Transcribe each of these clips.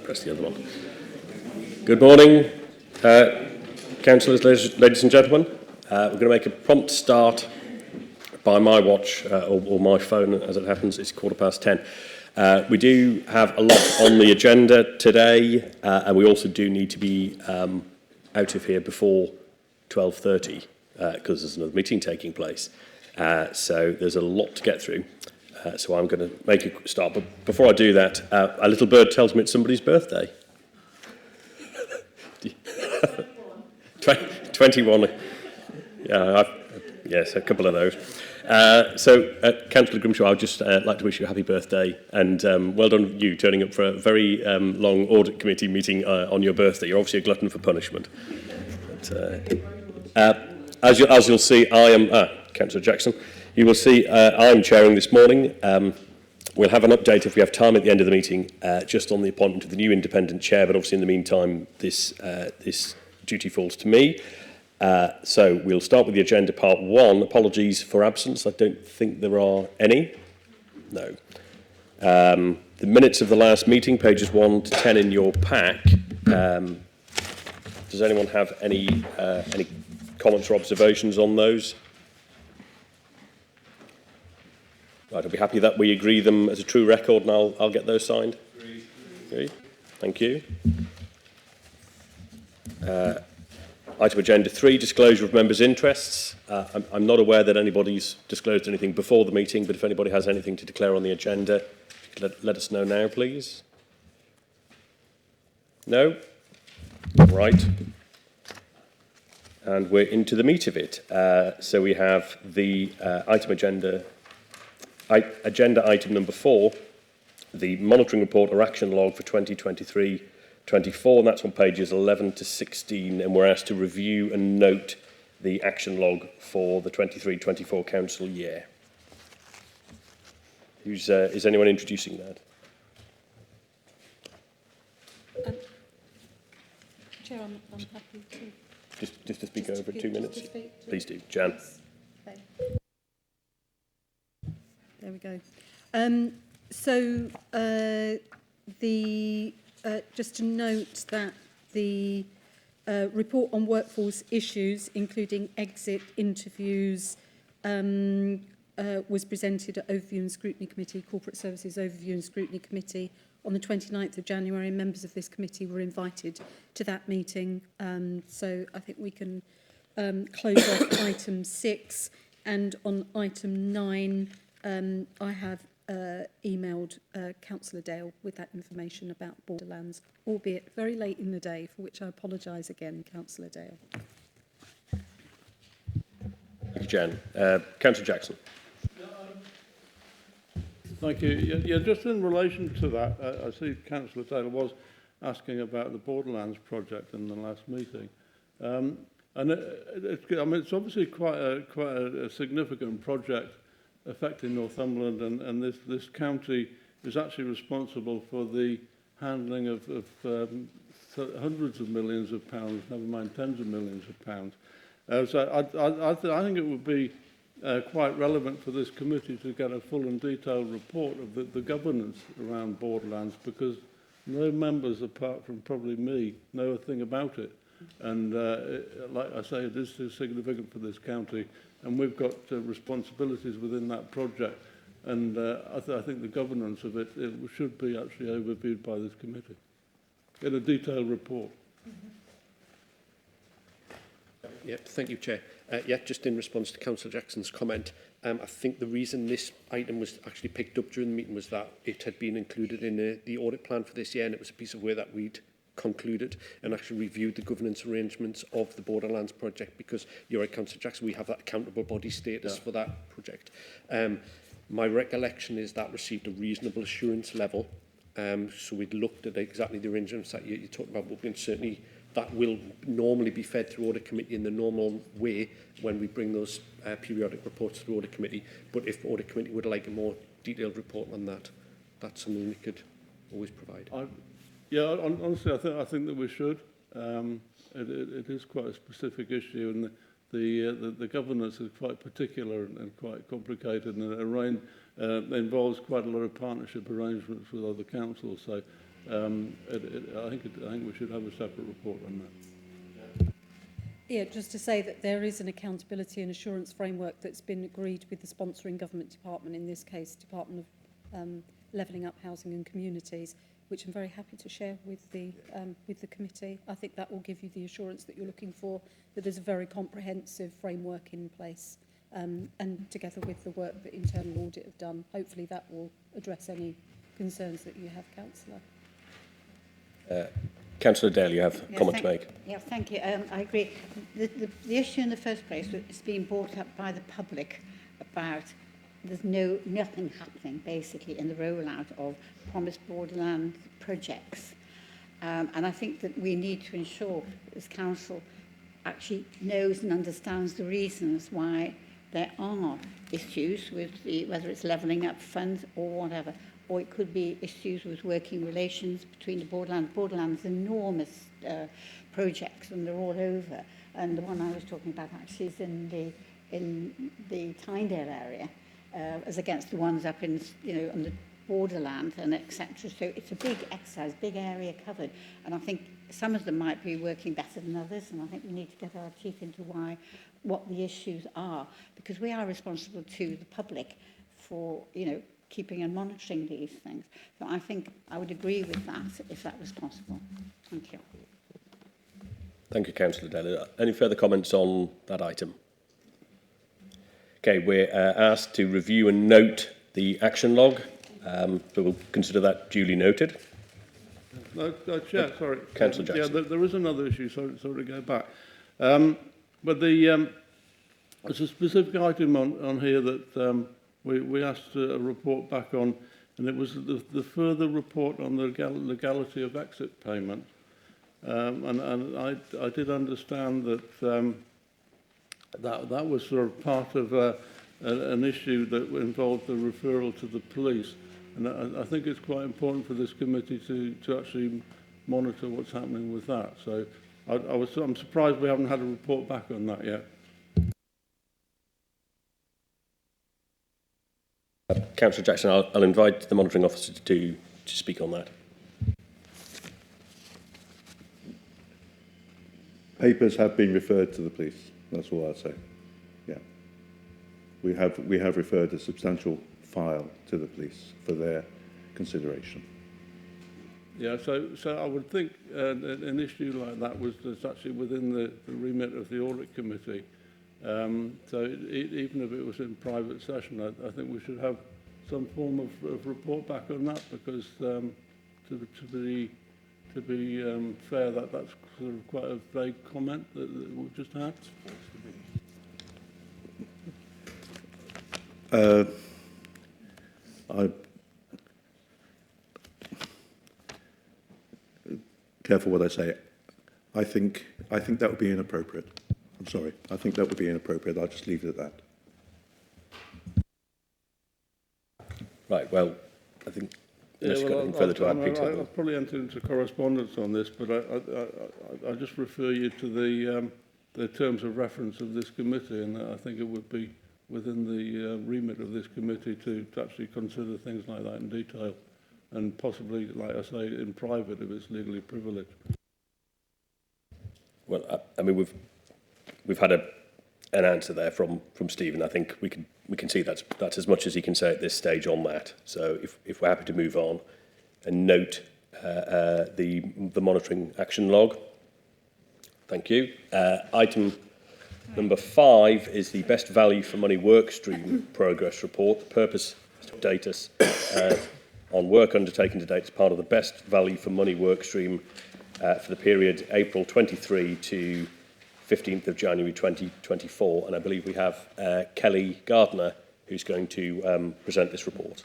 press the other one. Good morning, councillors, ladies and gentlemen. We're going to make a prompt start by my watch, or my phone as it happens. It's 10:15. We do have a lot on the agenda today, and we also do need to be out of here before 12:30 because there's another meeting taking place. So there's a lot to get through. So I'm going to make a start. But before I do that, a little bird tells me it's somebody's birthday. 21. Yeah, yes, a couple of those. Councillor Grimshaw, I'd just like to wish you a happy birthday, and well done you turning up for a very long audit committee meeting on your birthday. You're obviously a glutton for punishment. But, as you'll see, I am Councillor Jackson. You will see I'm chairing this morning. We'll have an update if we have time at the end of the meeting, just on the appointment of the new independent chair. But obviously, in the meantime, this duty falls to me. So we'll start with the agenda part 1. Apologies for absence. I don't think there are any. No. The minutes of the last meeting, pages 1 to 10 in your pack. Does anyone have any comments or observations on those? Right, I'll be happy that we agree them as a true record, and I'll get those signed. Agreed. Thank you. Item agenda 3, disclosure of members' interests. I'm not aware that anybody's disclosed anything before the meeting, but if anybody has anything to declare on the agenda, let us know now, please. No? Right. And we're into the meat of it. So we have the agenda item number 4, the monitoring report or action log for 2023-24, and that's on pages 11 to 16, and we're asked to review and note the action log for the 23-24 council year. Is anyone introducing that? Chair, I'm happy to... Just to speak over 2 minutes? Please do. Jan. Okay. There we go. Just to note that the report on workforce issues, including exit interviews, was presented at Overview and Scrutiny Committee, Corporate Services Overview and Scrutiny Committee on the 29th of January. Members of this committee were invited to that meeting. So I think we can close off item 6. And on item 9, I have emailed Councillor Dale with that information about Borderlands, albeit very late in the day, for which I apologise again, Councillor Dale. Thank you, Jan. Councillor Jackson. Thank you. Yeah, just in relation to that, I see Councillor Taylor was asking about the Borderlands project in the last meeting. And it's obviously quite a significant project affecting Northumberland, and this county is actually responsible for the handling of hundreds of millions of pounds, never mind tens of millions of pounds. So I think it would be quite relevant for this committee to get a full and detailed report of the governance around Borderlands, because no members, apart from probably me, know a thing about it. And like I say, it is significant for this county, and we've got responsibilities within that project. And I think the governance of it should be actually overviewed by this committee in a detailed report. Yeah, thank you, Chair. Just in response to Councillor Jackson's comment, I think the reason this item was actually picked up during the meeting was that it had been included in the audit plan for this year, and it was a piece of work that we'd concluded and actually reviewed the governance arrangements of the Borderlands project, because you're right, Councillor Jackson, we have that accountable body status for that project. My recollection is that received a reasonable assurance level, so we'd looked at exactly the arrangements that you're talking about, but certainly that will normally be fed through audit committee in the normal way when we bring those periodic reports through audit committee. But if audit committee would like a more detailed report on that, that's something we could always provide. Honestly, I think that we should. It is quite a specific issue, and the governance is quite particular and quite complicated, and involves quite a lot of partnership arrangements with other councils. So I think we should have a separate report on that. Yeah, just to say that there is an accountability and assurance framework that's been agreed with the sponsoring government department, in this case, Department of Levelling Up Housing and Communities, which I'm very happy to share with the committee. I think that will give you the assurance that you're looking for, that there's a very comprehensive framework in place, and together with the work that Internal Audit have done, hopefully that will address any concerns that you have, Councillor. Councillor Dale, you have a comment to make. Yeah, thank you. I agree. The issue in the first place is being brought up by the public about there's nothing happening basically in the rollout of promised borderland projects. And I think that we need to ensure that this council actually knows and understands the reasons why there are issues with whether it's levelling up funds or whatever. Or it could be issues with working relations between the borderlands. Borderlands are enormous projects, and they're all over. And the one I was talking about actually is in the Tynedale area, as against the ones up in on the borderland and etc. So it's a big exercise, big area covered, and I think some of them might be working better than others. And I think we need to get our teeth into what the issues are, because we are responsible to the public for keeping and monitoring these things. So I think I would agree with that if that was possible. Thank you. Thank you, Councillor Dale. Any further comments on that item? Okay, we're asked to review and note the action log. So we'll consider that duly noted. No, Chair, sorry. Councillor Jackson. Yeah, there is another issue, sorry to go back. But there's a specific item on here that we asked a report back on, and it was the further report on the legality of exit payment. And I did understand that that was sort of part of an issue that involved the referral to the police. And I think it's quite important for this committee to actually monitor what's happening with that. So I'm surprised we haven't had a report back on that yet. Councillor Jackson, I'll invite the monitoring officer to speak on that. Papers have been referred to the police. That's all I'd say. Yeah, we have referred a substantial file to the police for their consideration. Yeah, so I would think an issue like that was actually within the remit of the audit committee. So even if it was in private session, I think we should have some form of report back on that, because to be fair, that's sort of quite a vague comment that we've just had. Careful what I say. I think that would be inappropriate. I'm sorry. I think that would be inappropriate. I'll just leave it at that. Right, well, I think unless you've got anything further to add, Peter. I'll probably enter into correspondence on this, but I just refer you to the terms of reference of this committee, and I think it would be within the remit of this committee to actually consider things like that in detail, and possibly, like I say, in private if it's legally privileged. Well, I mean, we've had an answer there from Stephen. I think we can see that's as much as he can say at this stage on that. So if we're happy to move on and note the monitoring action log. Thank you. Item number 5 is the best value for money workstream progress report. The purpose is to update us on work undertaken to date as part of the best value for money workstream for the period April 23 to 15th of January 2024. And I believe we have Kelly Gardner, who's going to present this report.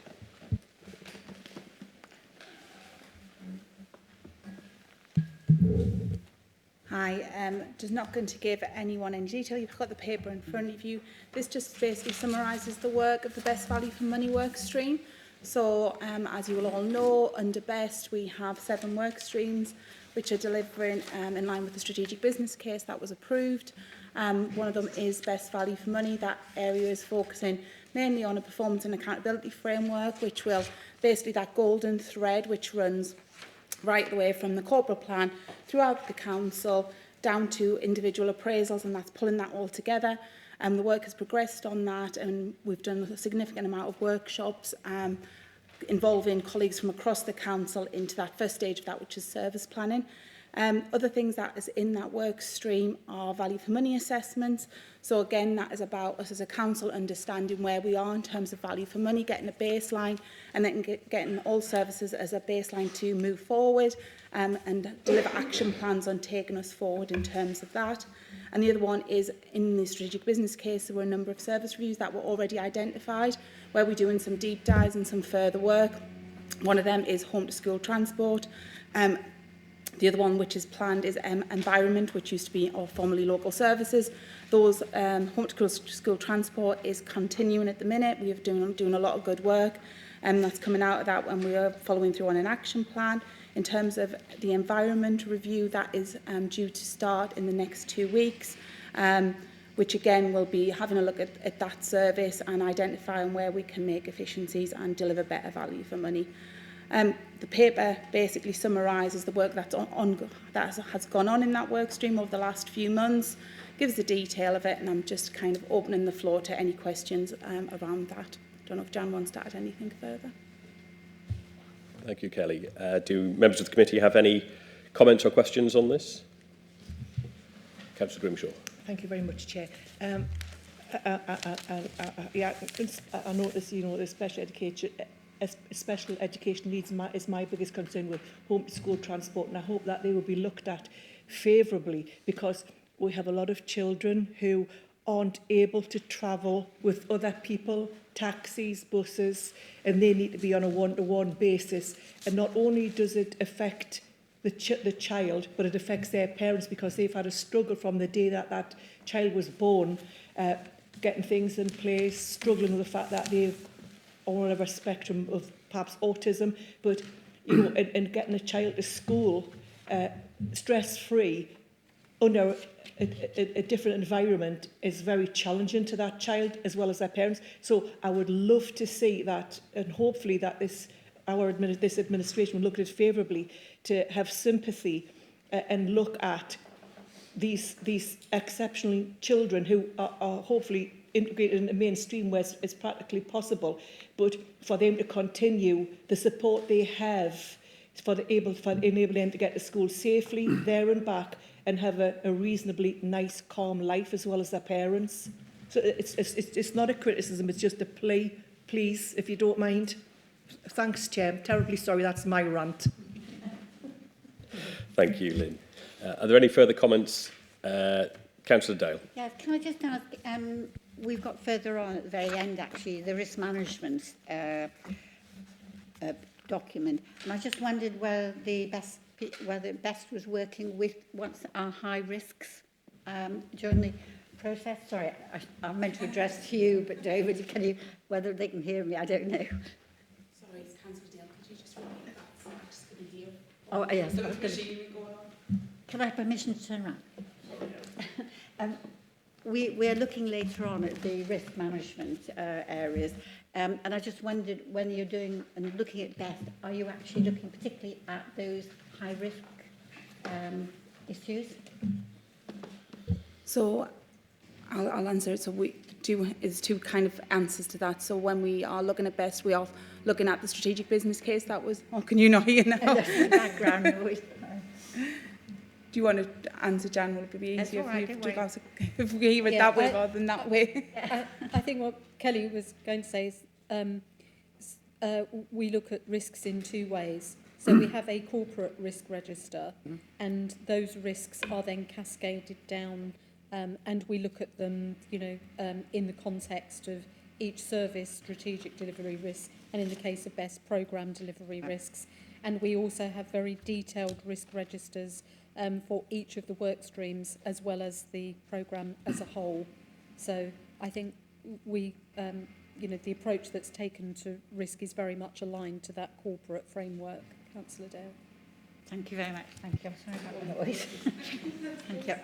Hi, just not going to give anyone any detail. You've got the paper in front of you. This just basically summarises the work of the best value for money work stream. So, as you will all know, under BEST we have 7 work streams which are delivering in line with the strategic business case that was approved. One of them is best value for money. That area is focusing mainly on a performance and accountability framework, which will basically that golden thread which runs right the way from the corporate plan throughout the council down to individual appraisals, and that's pulling that all together. The work has progressed on that, and we've done a significant amount of workshops involving colleagues from across the council into that first stage of that, which is service planning. Other things that is in that work stream are value for money assessments. So again, that is about us as a council understanding where we are in terms of value for money, getting a baseline, and then getting all services as a baseline to move forward and deliver action plans on taking us forward in terms of that. And the other one is in the strategic business case, there were a number of service reviews that were already identified, where we're doing some deep dives and some further work. One of them is home to school transport. The other one which is planned is environment, which used to be or formerly local services. Those home to school transport is continuing at the minute. We are doing a lot of good work, and that's coming out of that when we are following through on an action plan. In terms of the environment review, that is due to start in the next 2 weeks, which again will be having a look at that service and identifying where we can make efficiencies and deliver better value for money. The paper basically summarises the work that has gone on in that work stream over the last few months, gives the detail of it, and I'm just kind of opening the floor to any questions around that. I don't know if Jan wants to add anything further. Thank you, Kelly. Do members of the committee have any comments or questions on this? Councillor Grimshaw. Thank you very much, Chair. Yeah, I notice, the special education needs is my biggest concern with home to school transport, and I hope that they will be looked at favourably, because we have a lot of children who aren't able to travel with other people, taxis, buses, and they need to be on a one-to-one basis. And not only does it affect the child, but it affects their parents, because they've had a struggle from the day that that child was born, getting things in place, struggling with the fact that they've on a spectrum of perhaps autism, but and getting a child to school stress-free under a different environment is very challenging to that child as well as their parents. So I would love to see that, and hopefully that this administration will look at it favourably, to have sympathy and look at these exceptional children who are hopefully integrated in the mainstream where it's practically possible, but for them to continue the support they have for enabling them to get to school safely, there and back, and have a reasonably nice, calm life as well as their parents. So it's not a criticism, it's just a plea, please, if you don't mind. Thanks, Chair. I'm terribly sorry, that's my rant. Thank you, Lynn. Are there any further comments? Councillor Dale. Yeah, can I just ask, we've got further on at the very end, actually, the risk management document, and I just wondered whether Best was working with what's our high risks during the process. Sorry, I meant to address to you, but David, whether they can hear me, I don't know. Sorry, it's Councillor Dale. Could you just repeat that? So I just couldn't hear. Oh, yes. So there's machinery going on. Can I have permission to turn around? We're looking later on at the risk management areas, and I just wondered, when you're doing and looking at Best, are you actually looking particularly at those high risk issues? So I'll answer it. So there's two kind of answers to that. So when we are looking at Best, we are looking at the strategic business case. That was, oh, can you not hear now? Background noise. Do you want to answer, Jan? Will it be That's easier all for you right, to answer if we hear it that way rather than that way? I think what Kelly was going to say is we look at risks in two ways. So we have a corporate risk register, and those risks are then cascaded down, and we look at them, in the context of each service strategic delivery risk, and in the case of Best, programme delivery risks. And we also have very detailed risk registers for each of the work streams as well as the programme as a whole. So I think we, the approach that's taken to risk is very much aligned to that corporate framework. Councillor Dale. Thank you very much. Thank you. I'm sorry about the noise. Thank you.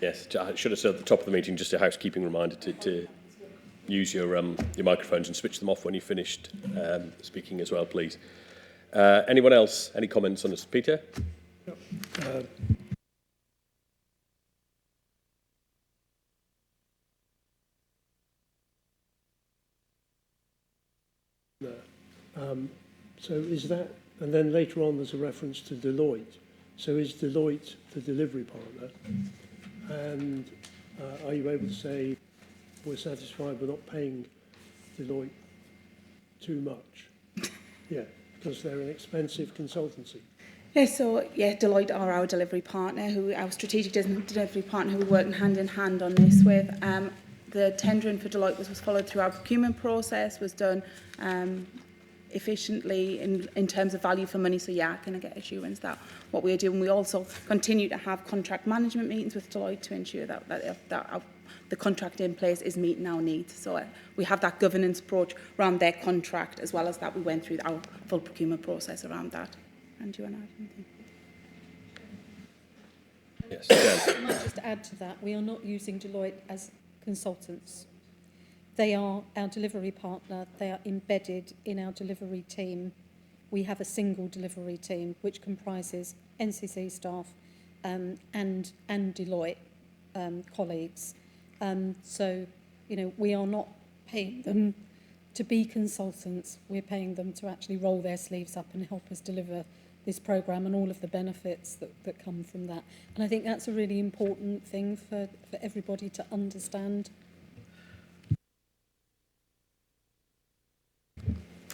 Yes, I should have said at the top of the meeting, just a housekeeping reminder to use your microphones and switch them off when you've finished speaking as well, please. Anyone else? Any comments on this? Peter? So is that, and then later on there's a reference to Deloitte. So is Deloitte the delivery partner? And are you able to say we're satisfied we're not paying Deloitte too much? Yeah, because they're an expensive consultancy. Yeah, so yeah, Deloitte are our delivery partner, our strategic delivery partner who we're working hand in hand on this with. The tendering for Deloitte was followed through our procurement process, was done efficiently in terms of value for money. So yeah, I can get assurance that what we're doing. We also continue to have contract management meetings with Deloitte to ensure that the contract in place is meeting our needs. So we have that governance approach around their contract, as well as that we went through our full procurement process around that. And do you want to add anything? Yes, Jan. I might just add to that, we are not using Deloitte as consultants. They are our delivery partner. They are embedded in our delivery team. We have a single delivery team which comprises NCC staff and Deloitte colleagues. So, you know, we are not paying them to be consultants. We're paying them to actually roll their sleeves up and help us deliver this programme and all of the benefits that come from that. And I think that's a really important thing for everybody to understand.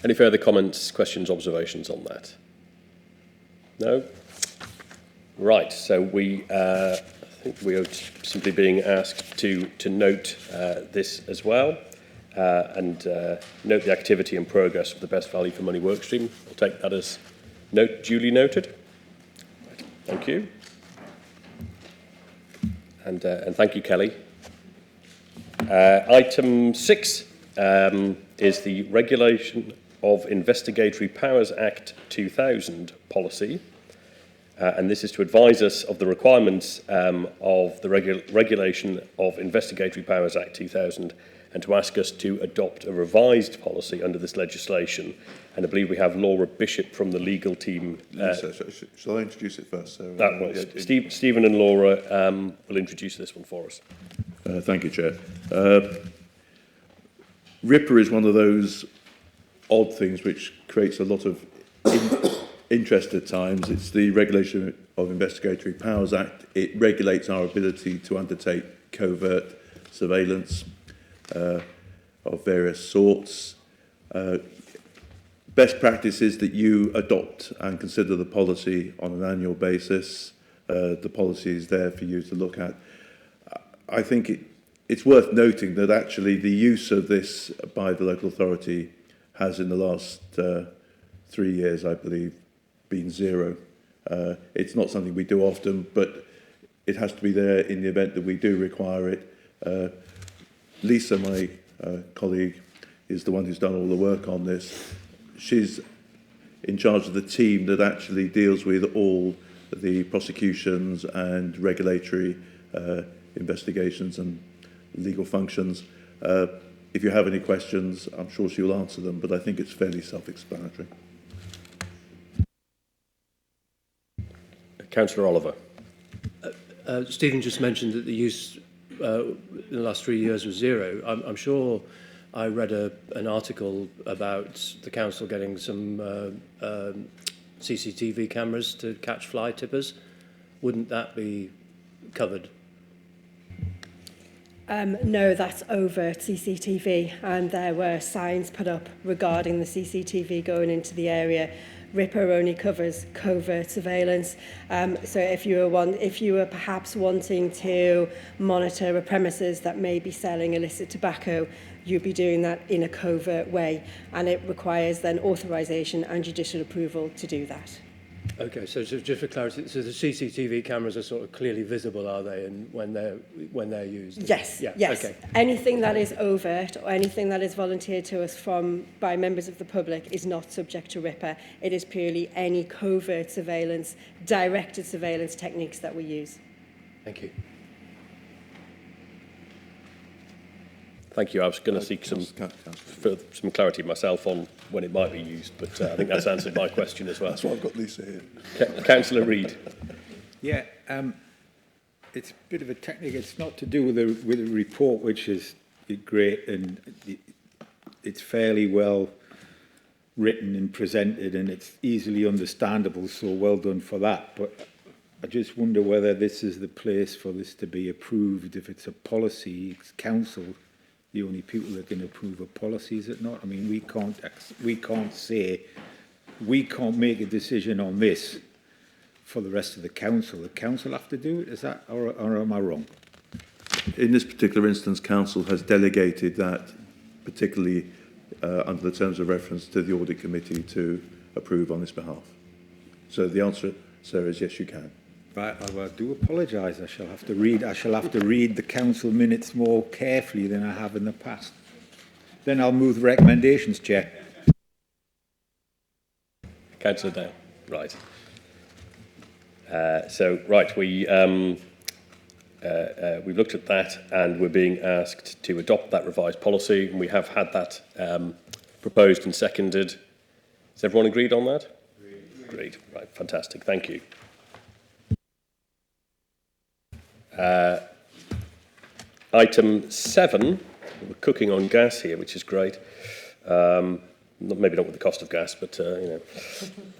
Any further comments, questions, observations on that? No? Right, so I think we are simply being asked to note this as well and note the activity and progress of the best value for money workstream. I'll take that as duly noted. Thank you. And thank you, Kelly. Item 6 is the Regulation of Investigatory Powers Act 2000 policy. And this is to advise us of the requirements of the Regulation of Investigatory Powers Act 2000 and to ask us to adopt a revised policy under this legislation. And I believe we have Laura Bishop from the legal team. Shall I introduce it first? So, Stephen and Laura will introduce this one for us. Thank you, Chair. RIPA is one of those odd things which creates a lot of interest at times. It's the Regulation of Investigatory Powers Act. It regulates our ability to undertake covert surveillance of various sorts. Best practice is that you adopt and consider the policy on an annual basis. The policy is there for you to look at. I think it's worth noting that actually the use of this by the local authority has in the last 3 years, I believe, been zero. It's not something we do often, but it has to be there in the event that we do require it. Lisa, my colleague, is the one who's done all the work on this. She's in charge of the team that actually deals with all the prosecutions and regulatory investigations and legal functions. If you have any questions, I'm sure she'll answer them, but I think it's fairly self-explanatory. Councillor Oliver. Stephen just mentioned that the use in the last 3 years was zero. I'm sure I read an article about the council getting some CCTV cameras to catch fly tippers. Wouldn't that be covered? No, that's overt CCTV, and there were signs put up regarding the CCTV going into the area. RIPA only covers covert surveillance. So if you were perhaps wanting to monitor a premises that may be selling illicit tobacco, you'd be doing that in a covert way, and it requires then authorisation and judicial approval to do that. Okay, so just for clarity, so the CCTV cameras are sort of clearly visible, are they, and when they're used? Yes, yeah, yes. Okay. Anything that is overt or anything that is volunteered to us by members of the public is not subject to RIPA. It is purely any covert surveillance, directed surveillance techniques that we use. Thank you. Thank you. I was going to seek some clarity myself on when it might be used, but I think that's answered my question as well. That's why I've got Lisa here. Councillor Reid. Yeah, it's a bit of a technical. It's not to do with the report, which is great, and it's fairly well written and presented, and it's easily understandable. So well done for that. But I just wonder whether this is the place for this to be approved. If it's a policy, it's council. The only people that can approve a policy, is it not? I mean, we can't make a decision on this for the rest of the council. The council have to do it, is that, or am I wrong? In this particular instance, council has delegated that, particularly under the terms of reference, to the audit committee to approve on this behalf. So the answer, sir, is yes, you can. Right, I do apologise. I shall have to read the council minutes more carefully than I have in the past. Then I'll move the recommendations, Chair. Councillor Dale. Right. We've looked at that and we're being asked to adopt that revised policy, and we have had that proposed and seconded. Has everyone agreed on that? Agreed. Right, fantastic. Thank you. Item 7, we're cooking on gas here, which is great. Maybe not with the cost of gas, but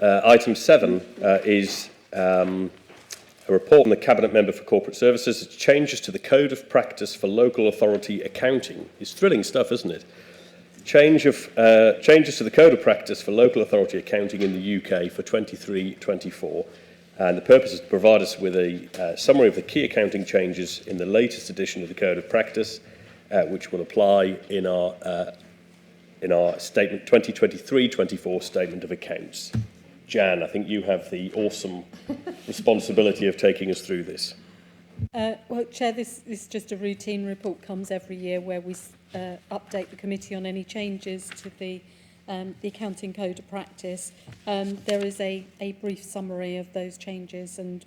item 7 is a report from the Cabinet Member for Corporate Services. It's changes to the Code of Practice for Local Authority Accounting. It's thrilling stuff, isn't it? Changes to the Code of Practice for Local Authority Accounting in the UK for 23-24. And the purpose is to provide us with a summary of the key accounting changes in the latest edition of the Code of Practice, which will apply in our statement 2023-24 Statement of Accounts. Jan, I think you have the awesome responsibility of taking us through this. Well, Chair, this is just a routine report, comes every year, where we update the committee on any changes to the Accounting Code of Practice. There is a brief summary of those changes, and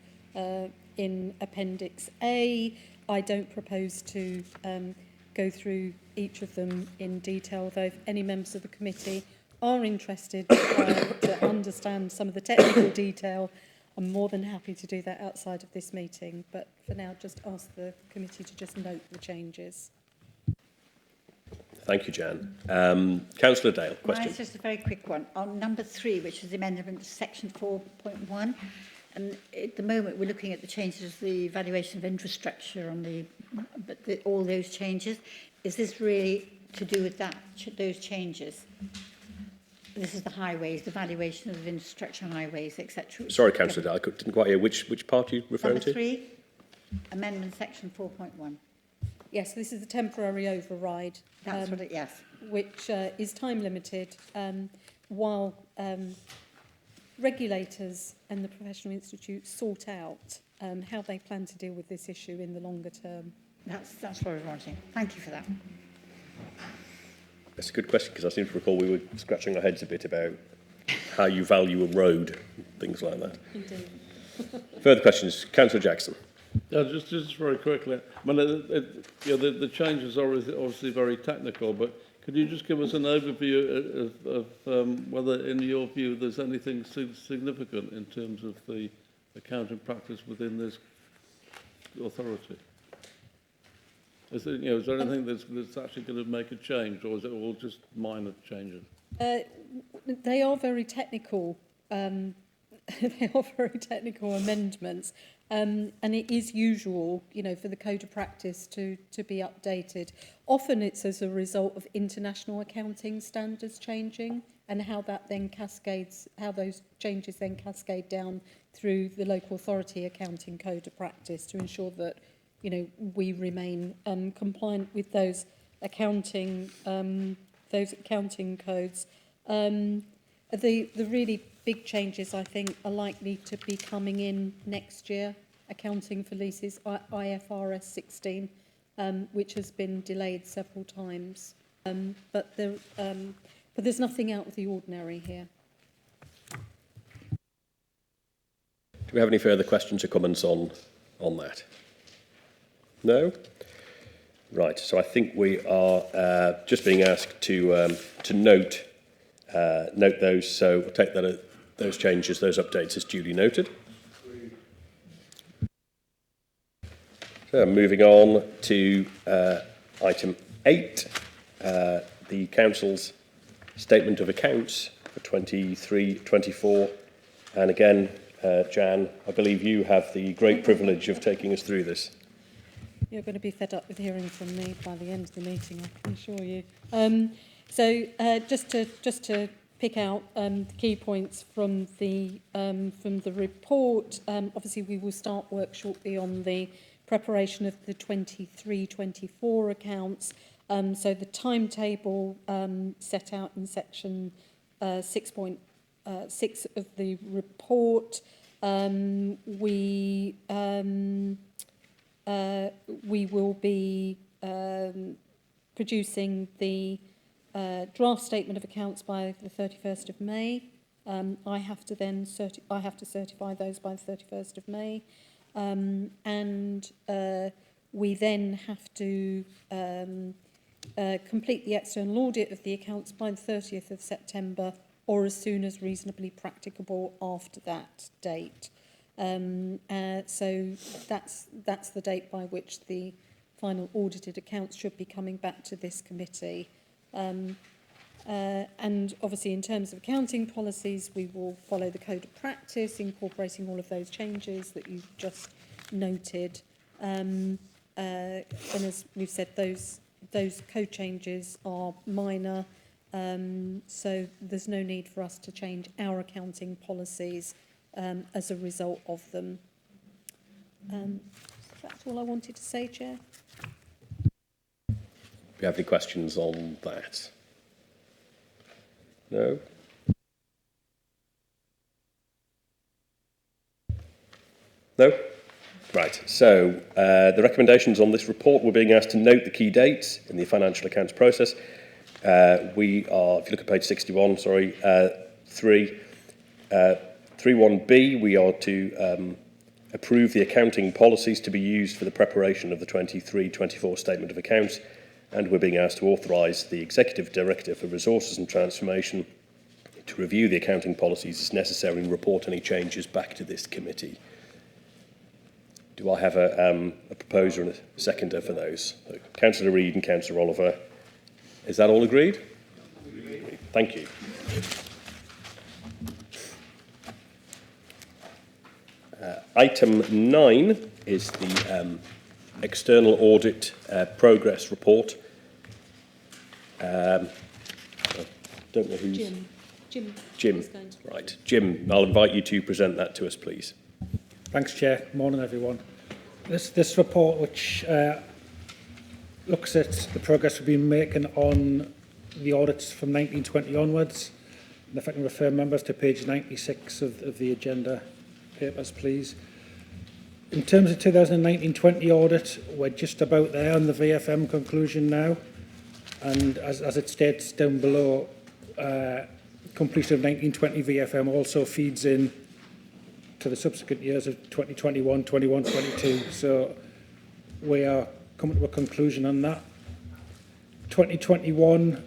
in Appendix A, I don't propose to go through each of them in detail, though if any members of the committee are interested to understand some of the technical detail, I'm more than happy to do that outside of this meeting. But for now, just ask the committee to just note the changes. Thank you, Jan. Councillor Dale, question. It's just a very quick one. On number 3, which is the amendment to section 4.1, and at the moment we're looking at the changes, the valuation of infrastructure on all those changes. Is this really to do with that, those changes? This is the highways, the valuation of infrastructure, highways, etc. Sorry, Councillor Dale, I didn't quite hear which part you're referring to. Number 3, amendment section 4.1. Yes, this is a temporary override. That's what it, yes. Which is time limited, while regulators and the professional institutes sort out how they plan to deal with this issue in the longer term. That's what I was wanting. Thank you for that. That's a good question, because I seem to recall we were scratching our heads a bit about how you value a road, things like that. Indeed. Further questions? Councillor Jackson. Yeah, just very quickly. I mean, the changes are obviously very technical, but could you just give us an overview of whether, in your view, there's anything significant in terms of the accounting practice within this authority? Is there anything that's actually going to make a change, or is it all just minor changes? They are very technical. They are very technical amendments. And it is usual, for the Code of Practice to be updated. Often it's as a result of international accounting standards changing, and how that then cascades, how those changes then cascade down through the local authority accounting Code of Practice to ensure that, we remain compliant with those accounting codes. The really big changes, I think, are likely to be coming in next year. Accounting for leases, IFRS 16, which has been delayed several times. But there's nothing out of the ordinary here. Do we have any further questions or comments on that? No? Right, so I think we are just being asked to note those. So we'll take that those changes, those updates as duly noted. So moving on to item 8, the Council's Statement of Accounts for 23-24. And again, Jan, I believe you have the great privilege of taking us through this. You're going to be fed up with hearing from me by the end of the meeting, I can assure you. Just to pick out the key points from the report, obviously we will start work shortly on the preparation of the 23-24 accounts. So the timetable set out in section 6.6 of the report, we will be producing the draft statement of accounts by the 31st of May. I have to certify those by the 31st of May. And we then have to complete the external audit of the accounts by the 30th of September or as soon as reasonably practicable after that date. So that's the date by which the final audited accounts should be coming back to this committee. And obviously in terms of accounting policies, we will follow the code of practice, incorporating all of those changes that you've just noted. And as we've said, those code changes are minor, so there's no need for us to change our accounting policies as a result of them. That's all I wanted to say, Chair. Do you have any questions on that? No? No? Right, so the recommendations on this report, we're being asked to note the key dates in the financial accounts process. We are, if you look at page 61, 31B, we are to approve the accounting policies to be used for the preparation of the 23-24 statement of accounts, and we're being asked to authorise the Executive Director for Resources and Transformation to review the accounting policies as necessary and report any changes back to this committee. Do I have a proposer and a seconder for those? So, Councillor Reid and Councillor Oliver. Is that all agreed? Agreed. Thank you. Item 9 is the external audit progress report. I don't know who's... Jim. Right. Jim, I'll invite you to present that to us, please. Thanks, Chair. Morning, everyone. This report, which looks at the progress we've been making on the audits from 1920 onwards. And if I can refer members to page 96 of the agenda papers, please. In terms of 2019-20 audit, we're just about there on the VFM conclusion now. And as it states down below, completion of 1920 VFM also feeds in to the subsequent years of 2021, 21, 22. So we are coming to a conclusion on that. 2021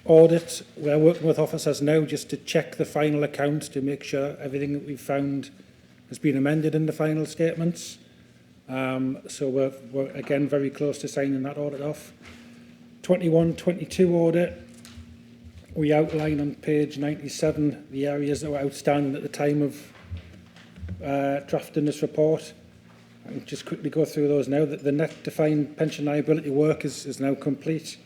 audit, we're working with officers now just to check the final accounts to make sure everything that we've found has been amended in the final statements. So we're again very close to signing that audit off. 21-22 audit, we outline on page 97 the areas that were outstanding at the time of drafting this report. I'll just quickly go through those now. The net defined pension liability work is now complete.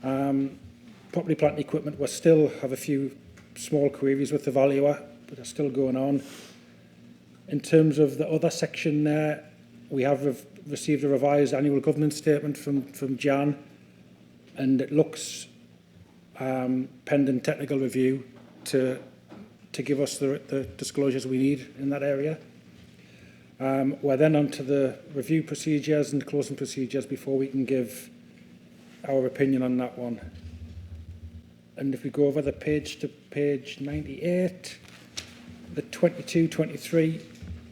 Property, plant and equipment, we still have a few small queries with the valuer, but they're still going on. In terms of the other section there, we have received a revised annual governance statement from Jan, and it looks pending technical review to give us the disclosures we need in that area. We're then on to the review procedures and closing procedures before we can give our opinion on that one. And if we go over the page to page 98, the 22-23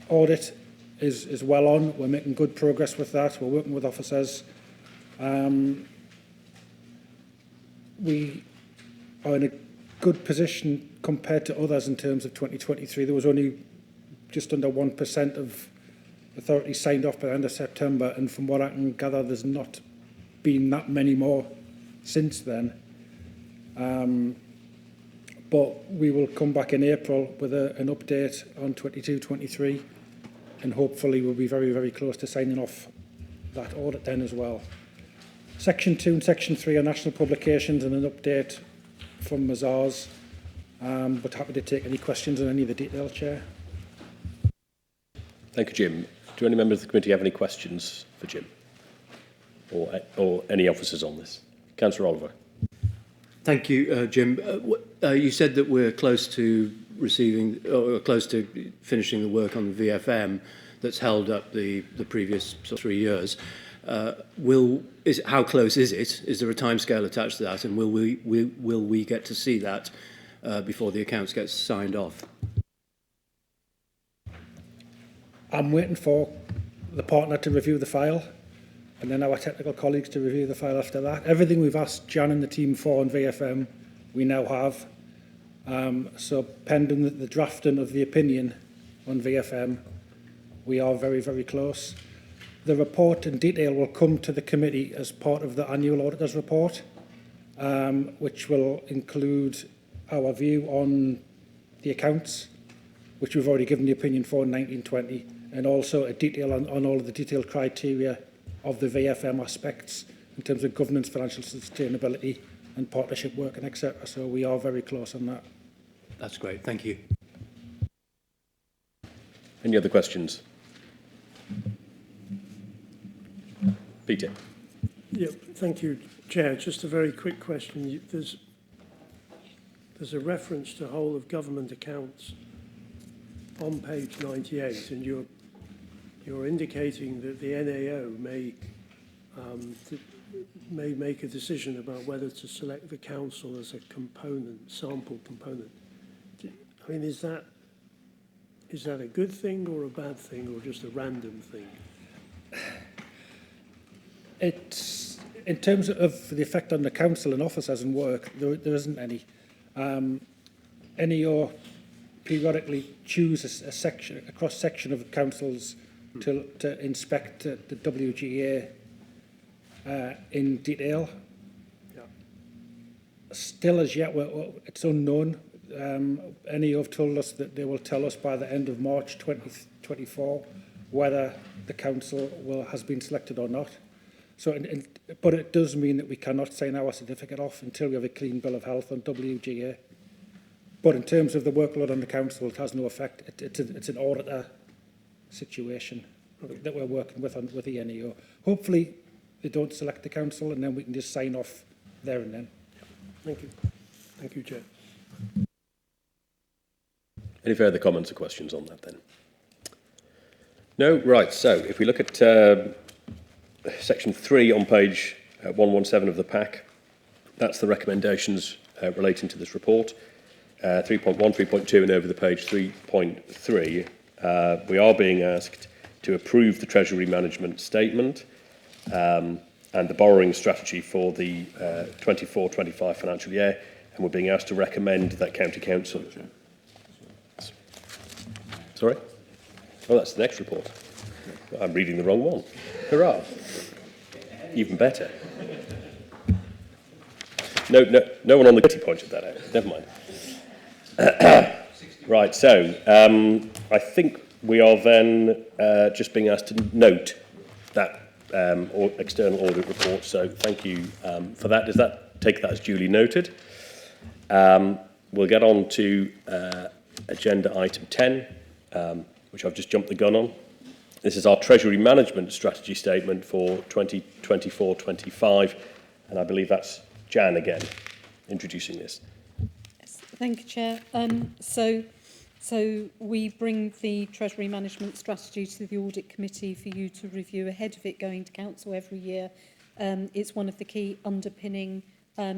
audit is well on. We're making good progress with that. We're working with officers We are in a good position compared to others in terms of 2023. There was only just under 1% of authorities signed off by the end of September, and from what I can gather, there's not been that many more since then. But we will come back in April with an update on 22-23, and hopefully we'll be very, very close to signing off that audit then as well. Section 2 and Section 3 are national publications and an update from Mazars, but happy to take any questions on any of the detail, Chair. Thank you, Jim. Do any members of the committee have any questions for Jim? Or any officers on this? Councillor Oliver. Thank you, Jim. You said that we're close to receiving, or close to finishing the work on the VFM that's held up the previous 3 years. How close is it? Is there a timescale attached to that? And will we get to see that before the accounts get signed off? I'm waiting for the partner to review the file, and then our technical colleagues to review the file after that. Everything we've asked Jan and the team for on VFM, we now have. So pending the drafting of the opinion on VFM, we are very, very close. The report in detail will come to the committee as part of the annual auditor's report, which will include our view on the accounts, which we've already given the opinion for in 1920, and also a detail on all of the detailed criteria of the VFM aspects in terms of governance, financial sustainability and partnership work and etc. So we are very close on that. That's great. Thank you. Any other questions? Peter. Yeah, thank you, Chair. Just a very quick question. There's a reference to whole of government accounts on page 98, and you're indicating that the NAO may make a decision about whether to select the council as a component, sample component. I mean, is that a good thing or a bad thing or just a random thing? It's in terms of the effect on the council and officers and work, there isn't any. NEO periodically choose a cross-section of councils to inspect the WGA in detail. Yeah. Still as yet, it's unknown. NEO have told us that they will tell us by the end of March 2024 whether the council has been selected or not. So, but it does mean that we cannot sign our certificate off until we have a clean bill of health on WGA. But in terms of the workload on the council, it has no effect. It's an auditor situation that we're working with the NEO. Hopefully, they don't select the council, and then we can just sign off there and then. Thank you. Thank you, Chair. Any further comments or questions on that then? No? Right. So if we look at section 3 on page 117 of the pack, that's the recommendations relating to this report. 3.1, 3.2 and over the page 3.3, we are being asked to approve the Treasury Management Statement and the borrowing strategy for the 24-25 financial year, and we're being asked to recommend that County Council... Sorry? Oh, that's the next report. I'm reading the wrong one. Hurrah. Even better. No one on the committee pointed that out. Never mind. Right, so I think we are then just being asked to note that external audit report. So thank you for that. Does that take that as duly noted? We'll get on to agenda item 10, which I've just jumped the gun on. This is our Treasury Management Strategy Statement for 2024-25, and I believe that's Jan again introducing this. Thank you, Chair. So we bring the Treasury Management Strategy to the Audit Committee for you to review ahead of it going to Council every year. It's one of the key underpinning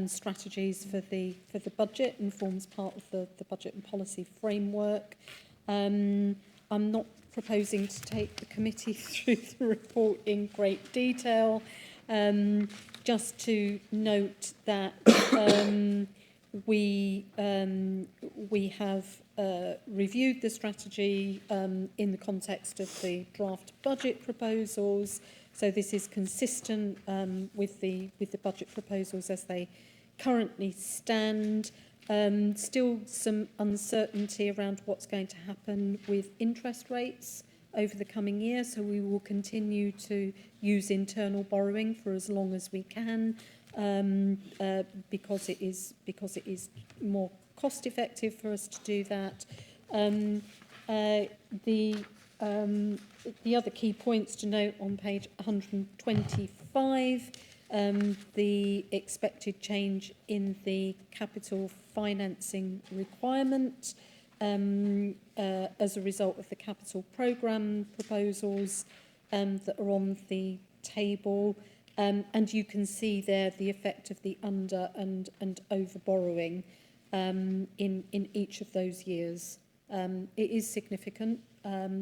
strategies for the budget and forms part of the budget and policy framework. I'm not proposing to take the committee through the report in great detail, Just to note that we have reviewed the strategy in the context of the draft budget proposals. So this is consistent with the budget proposals as they currently stand. Still some uncertainty around what's going to happen with interest rates over the coming year, so we will continue to use internal borrowing for as long as we can, because it is more cost effective for us to do that. The other key points to note on page 125, the expected change in the capital financing requirement as a result of the capital programme proposals that are on the table. And you can see there the effect of the under and over borrowing in each of those years. It is significant.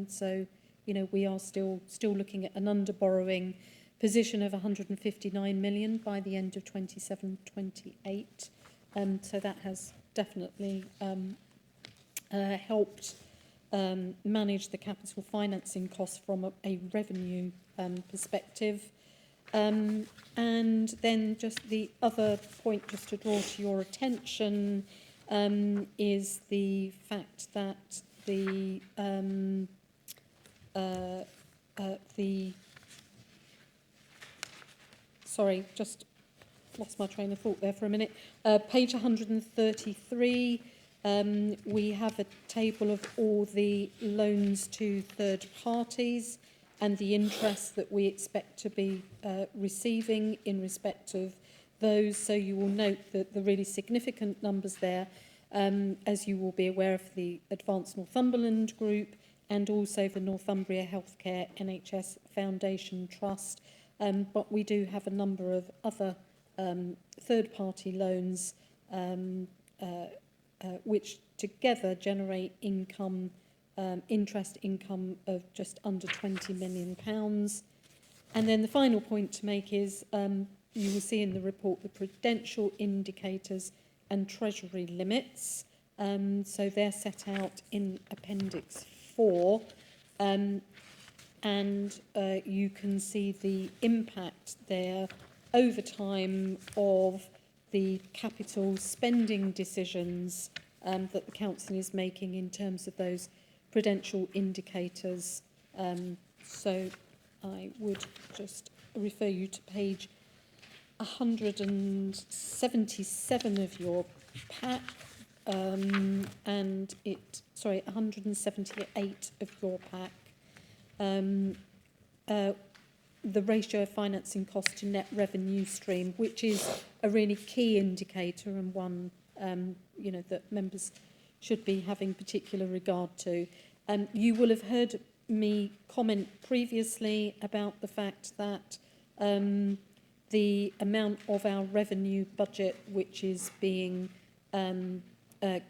So, you know, we are still looking at an under borrowing position of 159 million by the end of 27-28. So that has definitely helped manage the capital financing costs from a revenue perspective. And then just the other point just to draw to your attention is the fact that the sorry, just lost my train of thought there for a minute. Page 133, we have a table of all the loans to third parties and the interest that we expect to be receiving in respect of those. So you will note that the really significant numbers there, as you will be aware of the Advanced Northumberland Group and also the Northumbria Healthcare NHS Foundation Trust. But we do have a number of other third-party loans which together generate income, interest income of just under £20 million. And then the final point to make is you will see in the report the prudential indicators and treasury limits. So they're set out in Appendix 4. And you can see the impact there over time of the capital spending decisions that the Council is making in terms of those prudential indicators. So I would just refer you to page 177 of your pack, and 178 of your pack. The ratio of financing cost to net revenue stream, which is a really key indicator and one you know, that members should be having particular regard to. You will have heard me comment previously about the fact that the amount of our revenue budget which is being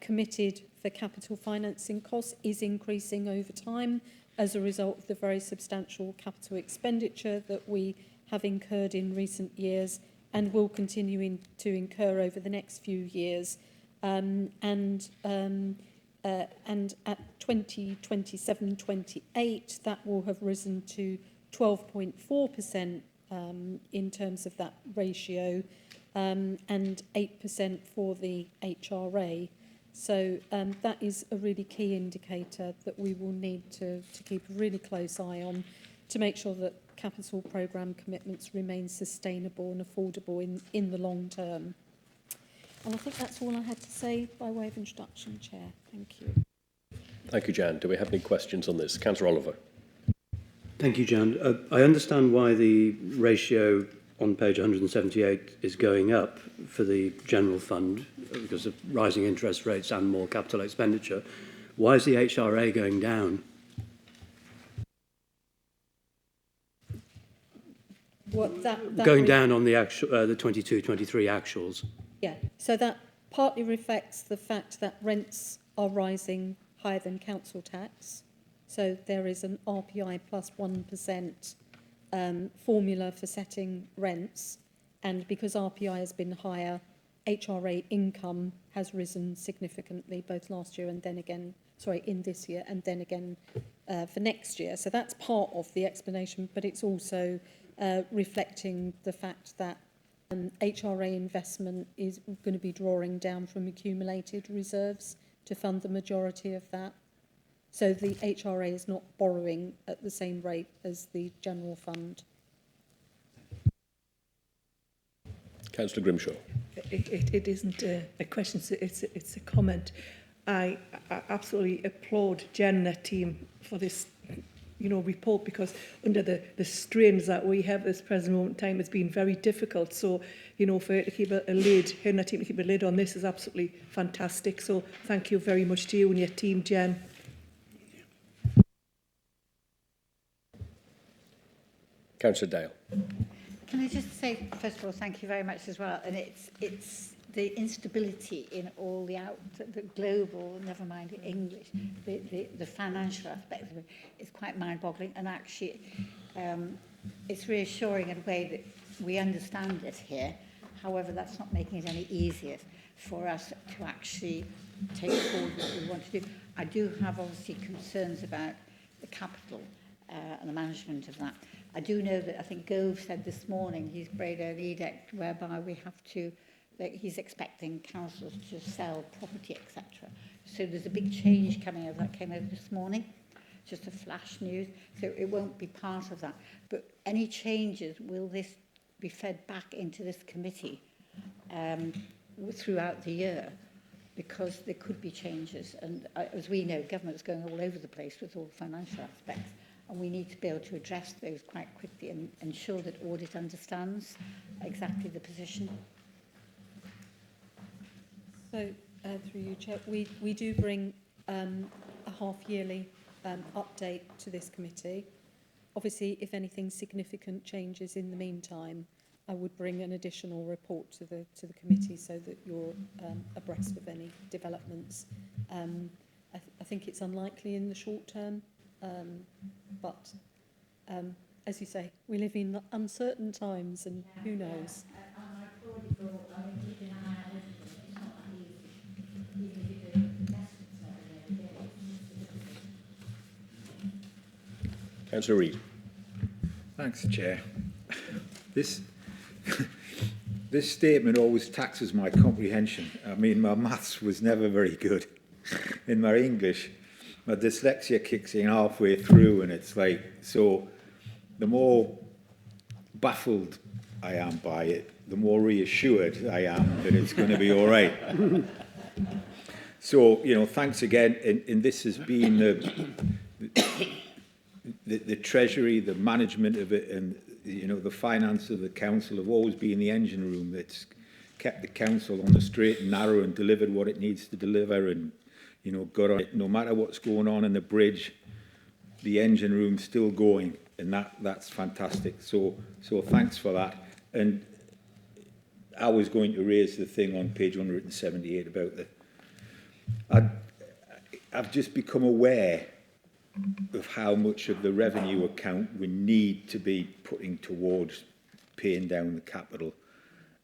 committed for capital financing costs is increasing over time as a result of the very substantial capital expenditure that we have incurred in recent years and will continue to incur over the next few years. And at 2027-28, that will have risen to 12.4% in terms of that ratio, and 8% for the HRA. So that is a really key indicator that we will need to keep a really close eye on to make sure that capital programme commitments remain sustainable and affordable in the long term. And I think that's all I had to say by way of introduction, Chair. Thank you. Thank you, Jan. Do we have any questions on this? Councillor Oliver. Thank you, Jan. I understand why the ratio on page 178 is going up for the general fund because of rising interest rates and more capital expenditure. Why is the HRA going down? Going down on the actual, the 22-23 actuals. Yeah, so that partly reflects the fact that rents are rising higher than council tax. So there is an RPI plus 1% formula for setting rents, and because RPI has been higher, HRA income has risen significantly both last year and then again, in this year and then again for next year. So that's part of the explanation, but it's also reflecting the fact that HRA investment is going to be drawing down from accumulated reserves to fund the majority of that. So the HRA is not borrowing at the same rate as the general fund. Councillor Grimshaw. It isn't a question, it's a comment. I absolutely applaud Jen and her team for this, report, because under the strains that we have at this present moment in time, it's been very difficult. So, for her to keep a lid, her and her team to keep a lid on this is absolutely fantastic. So thank you very much to you and your team, Jen. Councillor Dale. Can I just say, first of all, thank you very much as well. And it's the instability in all the global, never mind the English, the financial aspect of it is quite mind-boggling. And actually, it's reassuring in a way that we understand it here. However, that's not making it any easier for us to actually take forward what we want to do. I do have obviously concerns about the capital and the management of that. I do know that I think Gove said this morning he's made an edict whereby we have to, that he's expecting councils to sell property, etc. So there's a big change coming over. That came over this morning, just a flash news. So it won't be part of that. But any changes, will this be fed back into this committee throughout the year? Because there could be changes. And as we know, government's going all over the place with all the financial aspects. And we need to be able to address those quite quickly and ensure that Audit understands exactly the position. So, through you, Chair, we do bring a half-yearly update to this committee. Obviously, if anything significant changes in the meantime, I would bring an additional report to the committee so that you're abreast of any developments. I think it's unlikely in the short term. But as you say, we live in uncertain times, and who knows. Councillor Reid. Thanks, Chair. This statement always taxes my comprehension. I mean, my maths was never very good. In my English, my dyslexia kicks in halfway through, and it's like, so the more baffled I am by it, the more reassured I am that it's going to be all right. So, thanks again. And this has been the Treasury, the management of it, and, the finance of the council have always been the engine room that's kept the council on the straight and narrow and delivered what it needs to deliver, and got on it. No matter what's going on in the bridge, the engine room's still going, and that's fantastic. So thanks for that. And I was going to raise the thing on page 178 about I've just become aware of how much of the revenue account we need to be putting towards paying down the capital.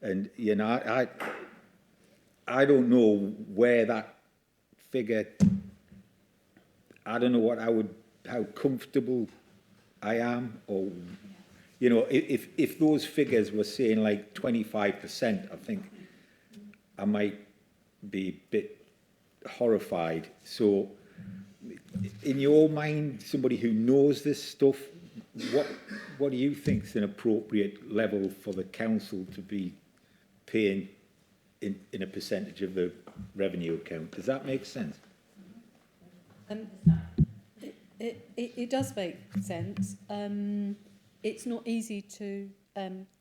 And, I don't know where that figure, I don't know how comfortable I am, or, if those figures were saying like 25%, I think I might be a bit horrified. So, in your mind, somebody who knows this stuff, what do you think is an appropriate level for the council to be paying in a percentage of the revenue account? Does that make sense? It does make sense. It's not easy to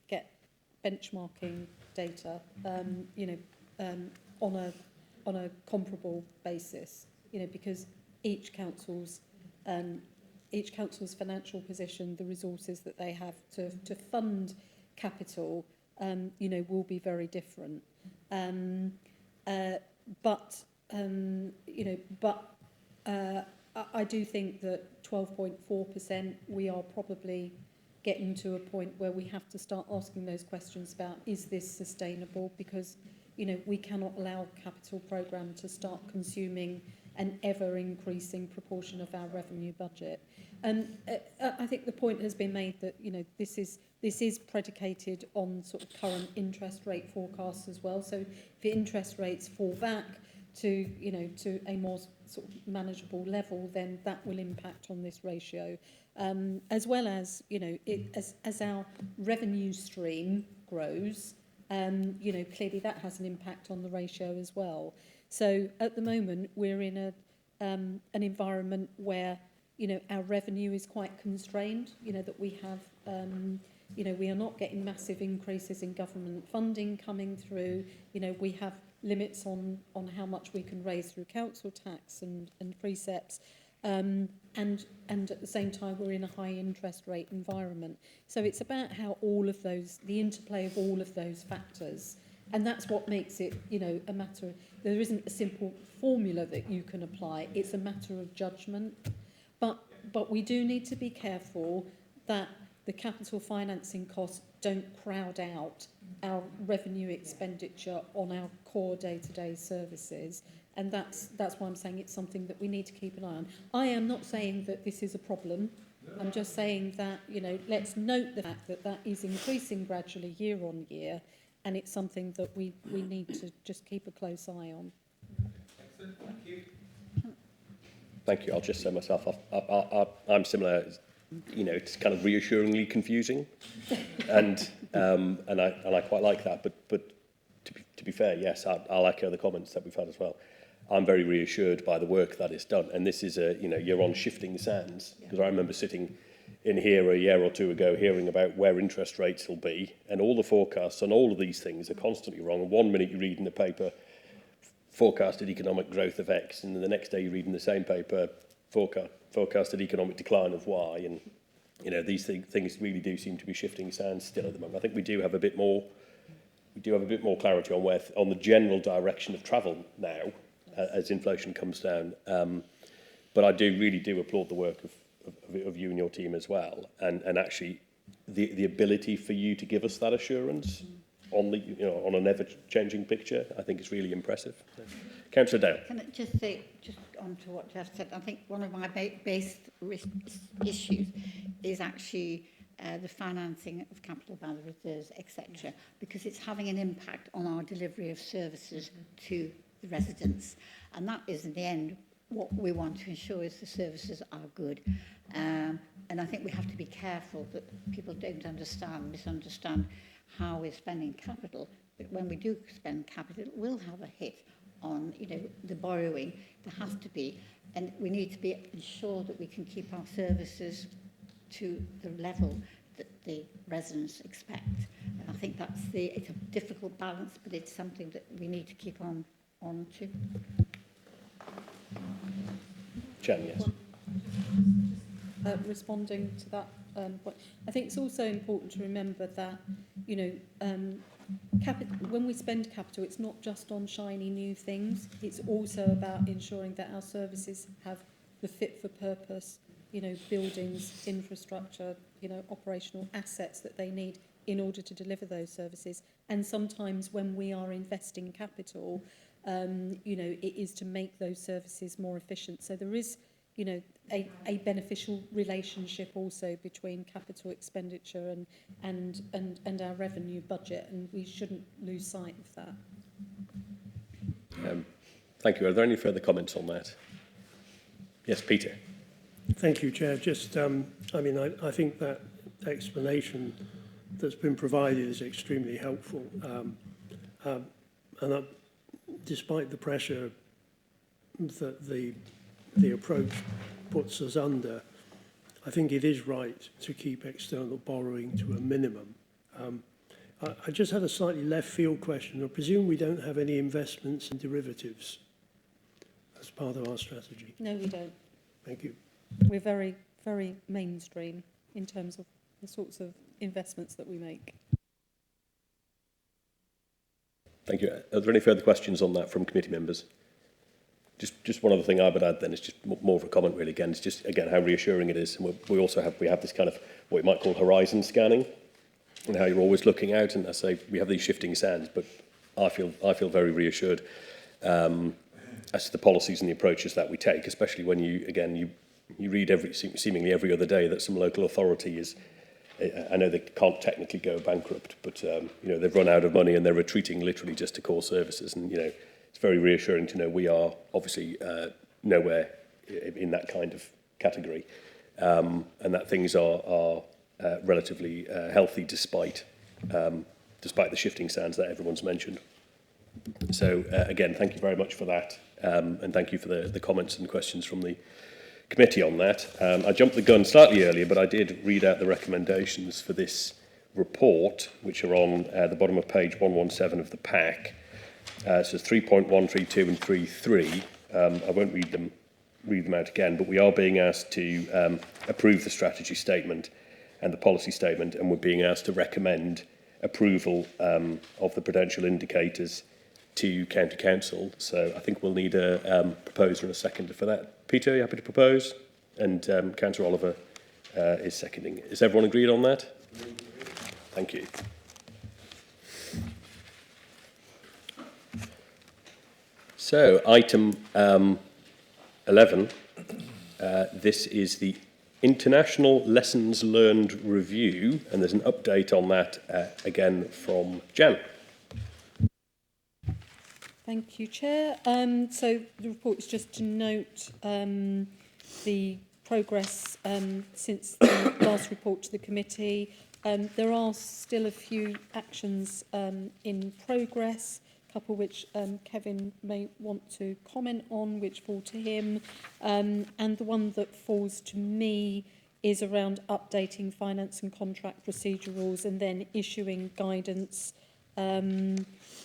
get benchmarking data, on a comparable basis, because each council's financial position, the resources that they have to fund capital, will be very different. But I do think that 12.4%, we are probably getting to a point where we have to start asking those questions about, is this sustainable? Because, you know, we cannot allow capital programme to start consuming an ever-increasing proportion of our revenue budget. And I think the point has been made that, you know, this is predicated on sort of current interest rate forecasts as well. So if interest rates fall back to, you know, to a more sort of manageable level, then that will impact on this ratio. As well as, you know, as our revenue stream grows, you know, clearly that has an impact on the ratio as well. So at the moment, we're in an environment where, you know, our revenue is quite constrained, you know, that we have, you know, we are not getting massive increases in government funding coming through. You know, we have limits on how much we can raise through council tax and precepts. And at the same time, we're in a high interest rate environment. So it's about how all of those, the interplay of all of those factors, and that's what makes it, you know, a matter of, there isn't a simple formula that you can apply. It's a matter of judgment. But we do need to be careful that the capital financing costs don't crowd out our revenue expenditure on our core day-to-day services. And that's why I'm saying it's something that we need to keep an eye on. I am not saying that this is a problem. I'm just saying that, you know, let's note the fact that that is increasing gradually year on year, and it's something that we need to just keep a close eye on. Excellent, thank you. Thank you. I'll just say myself, I'm similar. You know, it's kind of reassuringly confusing, and I quite like that. But to be fair, yes, I'll echo the comments that we've had as well. I'm very reassured by the work that is done, and this is you know, you're on shifting sands, because I remember sitting in here a year or two ago hearing about where interest rates will be, and all the forecasts on all of these things are constantly wrong. And 1 minute you read in the paper forecasted economic growth of X, and the next day you read in the same paper forecasted economic decline of Y, and you know, these things really do seem to be shifting sands still at the moment. I think we do have a bit more clarity on the general direction of travel now, as inflation comes down. But I really do applaud the work of you and your team as well, and actually the ability for you to give us that assurance on the, you know, on an ever-changing picture, I think is really impressive. So, Councillor Dale. Can I just say, just on to what Jeff said, I think one of my base issues is actually the financing of capital by the reserves, etc., because it's having an impact on our delivery of services to the residents. And that is, in the end, what we want to ensure is the services are good. And I think we have to be careful that people don't misunderstand how we're spending capital. But when we do spend capital, it will have a hit on, you know, the borrowing. There has to be. And we need to ensure that we can keep our services to the level that the residents expect. And I think it's a difficult balance, but it's something that we need to keep on to. Jen, yes. Responding to that point, I think it's also important to remember that, you know, when we spend capital, it's not just on shiny new things. It's also about ensuring that our services have the fit for purpose, you know, buildings, infrastructure, you know, operational assets that they need in order to deliver those services. And sometimes when we are investing capital, you know, it is to make those services more efficient. So there is, you know, a beneficial relationship also between capital expenditure and our revenue budget, and we shouldn't lose sight of that. Thank you. Are there any further comments on that? Yes, Peter. Thank you, Chair. Just, I mean, I think that explanation that's been provided is extremely helpful. And despite the pressure that the approach puts us under, I think it is right to keep external borrowing to a minimum. I just had a slightly left field question. I presume we don't have any investments in derivatives as part of our strategy. No, we don't. Thank you. We're very, very mainstream in terms of the sorts of investments that we make. Thank you. Are there any further questions on that from committee members? Just one other thing I would add then is just more of a comment really again. It's just again how reassuring it is, and we also have this kind of what you might call horizon scanning, and how you're always looking out. And I say we have these shifting sands, but I feel very reassured as to the policies and the approaches that we take, especially when you read seemingly every other day that some local authority is. I know they can't technically go bankrupt, but you know, they've run out of money and they're retreating literally just to core services. And you know, it's very reassuring to know we are obviously nowhere in that kind of category, and that things are relatively healthy despite the shifting sands that everyone's mentioned. So again, thank you very much for that, and thank you for the comments and questions from the committee on that. I jumped the gun slightly earlier, but I did read out the recommendations for this report, which are on the bottom of page 117 of the pack. So 3.1, 3.2 and 3.3. I won't read them out again, but we are being asked to approve the strategy statement and the policy statement, and we're being asked to recommend approval of the prudential indicators to County Council. So I think we'll need a proposer and a seconder for that. Peter, are you happy to propose? And Councillor Oliver is seconding. Is everyone agreed on that? Thank you. So item 11, this is the International Lessons Learned Review, and there's an update on that again from Jan. Thank you, Chair. So the report is just to note the progress since the last report to the committee. There are still a few actions in progress, a couple which Kevin may want to comment on, which fall to him. And the one that falls to me is around updating finance and contract procedure rules and then issuing guidance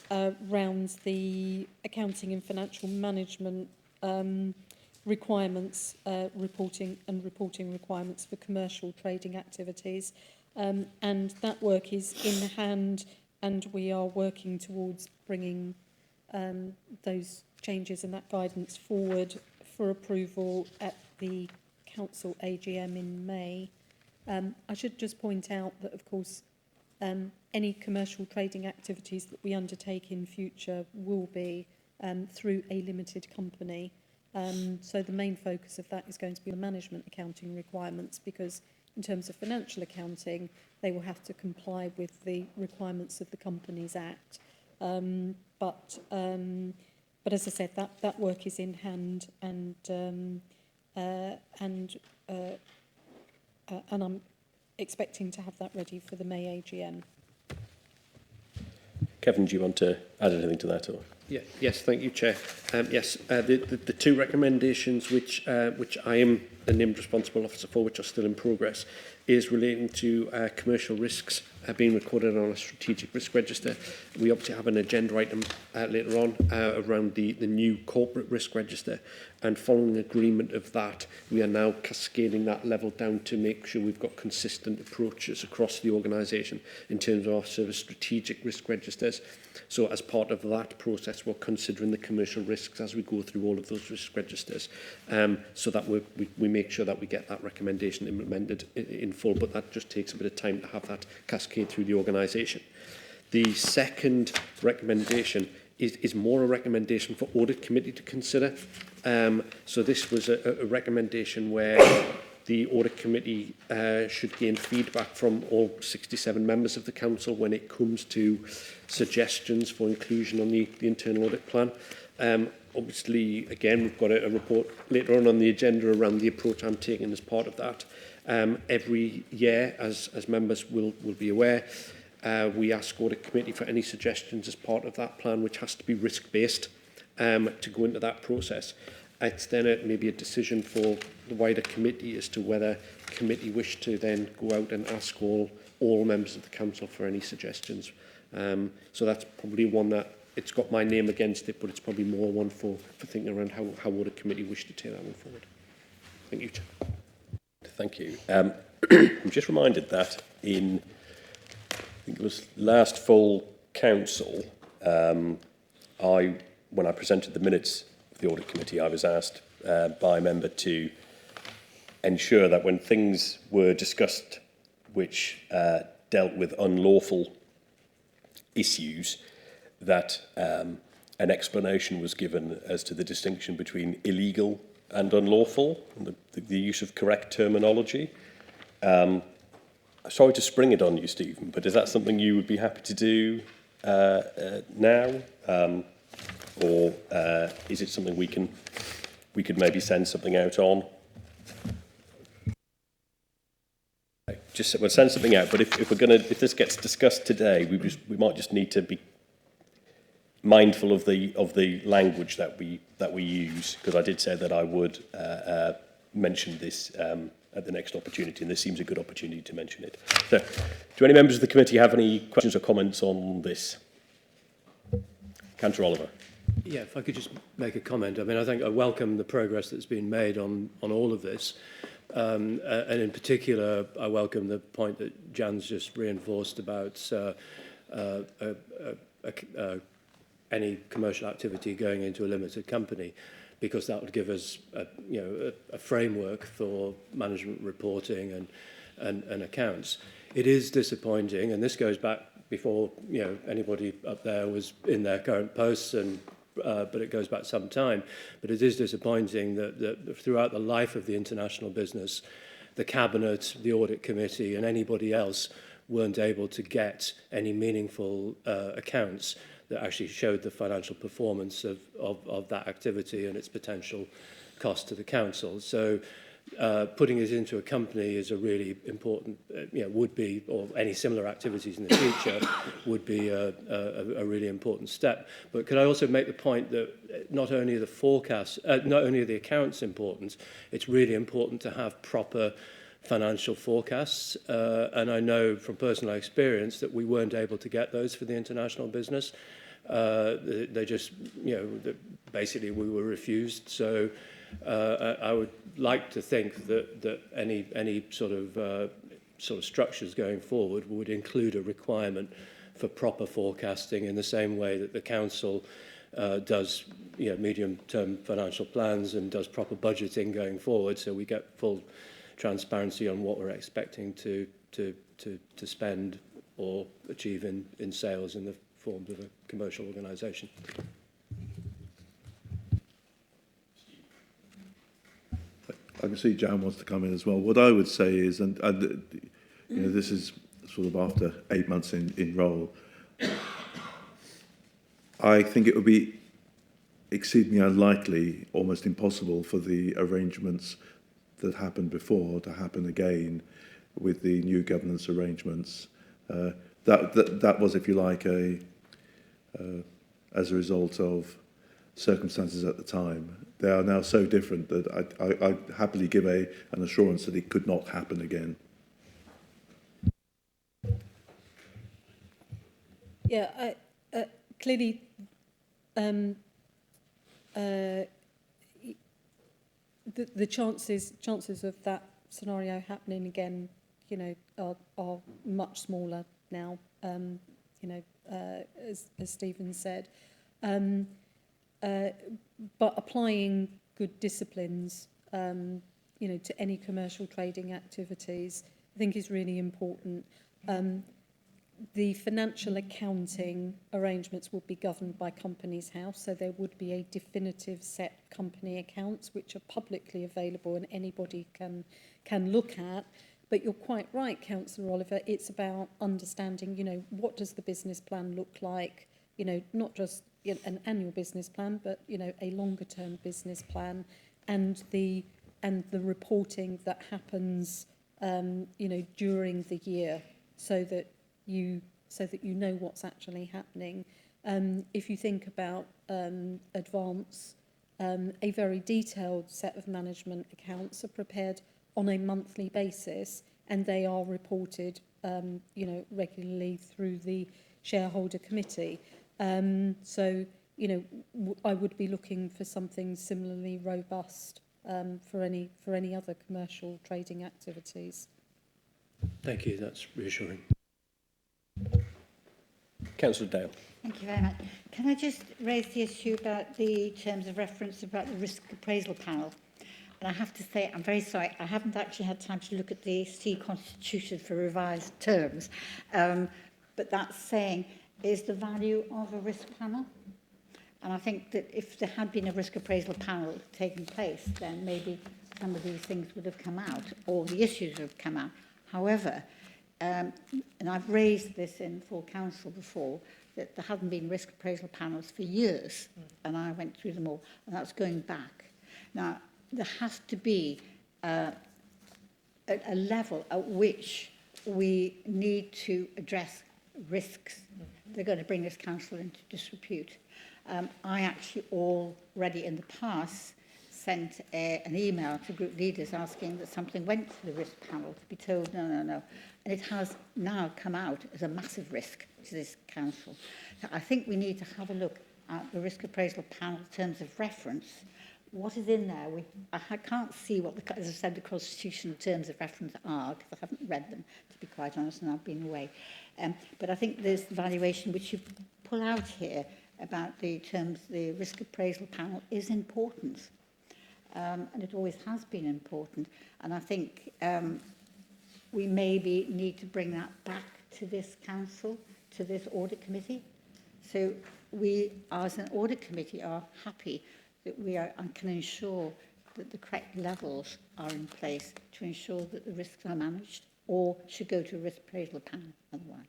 around the accounting and financial management requirements, reporting requirements for commercial trading activities. And that work is in hand, and we are working towards bringing those changes and that guidance forward for approval at the Council AGM in May. I should just point out that, of course, any commercial trading activities that we undertake in future will be through a limited company. So the main focus of that is going to be the management accounting requirements, because in terms of financial accounting, they will have to comply with the requirements of the Companies Act. But as I said, that work is in hand, and I'm expecting to have that ready for the May AGM. Kevin, do you want to add anything to that? Or? Yeah, yes, thank you, Chair. Yes, the two recommendations which I am the named responsible officer for, which are still in progress, is relating to commercial risks being recorded on a strategic risk register. We obviously have an agenda item later on around the new corporate risk register, and following agreement of that, we are now cascading that level down to make sure we've got consistent approaches across the organisation in terms of our sort of strategic risk registers. So as part of that process, we're considering the commercial risks as we go through all of those risk registers, so that we make sure that we get that recommendation implemented in full, but that just takes a bit of time to have that cascade through the organisation. The second recommendation is more a recommendation for Audit Committee to consider. So this was a recommendation where the Audit Committee should gain feedback from all 67 members of the Council when it comes to suggestions for inclusion on the internal audit plan. Obviously, again, we've got a report later on the agenda around the approach I'm taking as part of that. Every year, as members will be aware, we ask Audit Committee for any suggestions as part of that plan, which has to be risk-based to go into that process. It's then maybe a decision for the wider committee as to whether committee wish to then go out and ask all members of the council for any suggestions. So that's probably one that it's got my name against it, but it's probably more one for thinking around how Audit Committee wish to take that one forward. Thank you, Chair. Thank you. I'm just reminded that in, I think it was last full council, when I presented the minutes the Audit Committee, I was asked by a member to ensure that when things were discussed which dealt with unlawful issues, that an explanation was given as to the distinction between illegal and unlawful, and the use of correct terminology. Sorry to spring it on you, Stephen, but is that something you would be happy to do now? Or is it something we could maybe send something out on? We'll send something out, but if this gets discussed today, we might just need to be mindful of the language that we use, because I did say that I would mention this at the next opportunity, and this seems a good opportunity to mention it. So, do any members of the committee have any questions or comments on this? Councillor Oliver. Yeah, if I could just make a comment. I mean, I think I welcome the progress that's been made on all of this. And in particular, I welcome the point that Jan's just reinforced about any commercial activity going into a limited company, because that would give us a framework for management reporting and accounts. It is disappointing, and this goes back before anybody up there was in their current posts, and but it goes back some time. But it is disappointing that throughout the life of the international business, the Cabinet, the Audit Committee and anybody else weren't able to get any meaningful accounts that actually showed the financial performance of that activity and its potential cost to the council. So putting it into a company is a really important, would be, or any similar activities in the future would be a really important step. But could I also make the point that not only are the forecasts, not only are the accounts important, it's really important to have proper financial forecasts. And I know from personal experience that we weren't able to get those for the international business. They just, basically we were refused. So I would like to think that any sort of structures going forward would include a requirement for proper forecasting in the same way that the council does medium-term financial plans and does proper budgeting going forward, so we get full transparency on what we're expecting to spend or achieve in sales in the forms of a commercial organisation. I can see Jan wants to come in as well. What I would say is, and this is sort of after 8 months in role, I think it would be exceedingly unlikely, almost impossible, for the arrangements that happened before to happen again with the new governance arrangements. That was, if you like, as a result of circumstances at the time. They are now so different that I'd happily give an assurance that it could not happen again. Yeah, clearly, the chances of that scenario happening again, are much smaller now. As Stephen said. But applying good disciplines, to any commercial trading activities, I think is really important. The financial accounting arrangements would be governed by Companies House, so there would be a definitive set company accounts which are publicly available and anybody can look at. But you're quite right, Councillor Oliver, it's about understanding, what does the business plan look like, not just an annual business plan, but, a longer term business plan and the reporting that happens, during the year so that you know what's actually happening. If you think about Advance, a very detailed set of management accounts are prepared on a monthly basis, and they are reported, regularly through the shareholder committee. So, I would be looking for something similarly robust for any other commercial trading activities. Thank you. That's reassuring. Councillor Dale. Thank you very much. Can I just raise the issue about the terms of reference about the risk appraisal panel? And I have to say, I'm very sorry, I haven't actually had time to look at the C Constitution for revised terms. But that's saying, is the value of a risk panel? And I think that if there had been a risk appraisal panel taking place, then maybe some of these things would have come out, or the issues would have come out. However, and I've raised this in full council before, that there haven't been risk appraisal panels for years, and I went through them all, and that's going back. Now, there has to be a level at which we need to address risks. They're going to bring this council into disrepute. I actually already in the past sent an email to group leaders asking that something went to the risk panel to be told no. And it has now come out as a massive risk to this council. So I think we need to have a look at the risk appraisal panel in terms of reference. What is in there? I can't see what, as I said, the constitutional terms of reference are, because I haven't read them, to be quite honest, and I've been away. But I think there's the valuation which you pull out here about the terms, the risk appraisal panel is important. And it always has been important. And I think we maybe need to bring that back to this council, to this audit committee. So we, as an audit committee, are happy that we are and can ensure that the correct levels are in place to ensure that the risks are managed, or should go to a risk appraisal panel otherwise.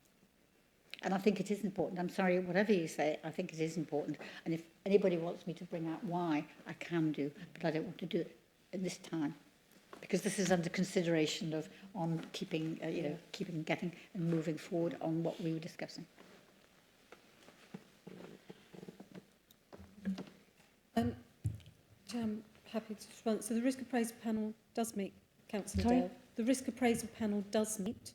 And I think it is important. I'm sorry, whatever you say, I think it is important. And if anybody wants me to bring out why, I can do, but I don't want to do it in this time, because this is under consideration of on keeping, getting and moving forward on what we were discussing. I'm happy to respond. So the risk appraisal panel does meet, Councillor Sorry? Dale. The risk appraisal panel does meet,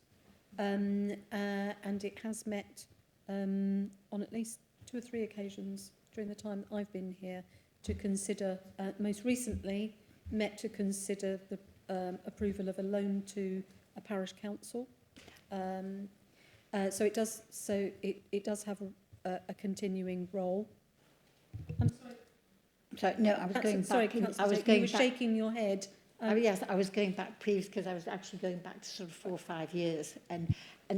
and it has met on at least 2 or 3 occasions during the time I've been here to consider, most recently met to consider the approval of a loan to a parish council. So it does have a continuing role. I'm sorry. Sorry, no, I was going back. Sorry, I was you going were back. shaking your head. Yes, I was going back previous, because I was actually going back to sort of 4 or 5 years, and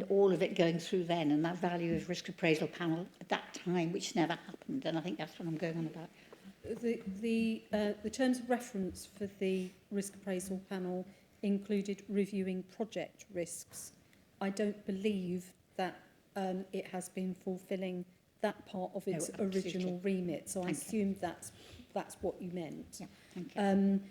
all of it going through then, and that value of risk appraisal panel at that time, which never happened, and I think that's what I'm going on about. The terms of reference for the risk appraisal panel included reviewing project risks. I don't believe that it has been fulfilling that part of its original remit, so I assumed that's what you meant. Yeah, thank you.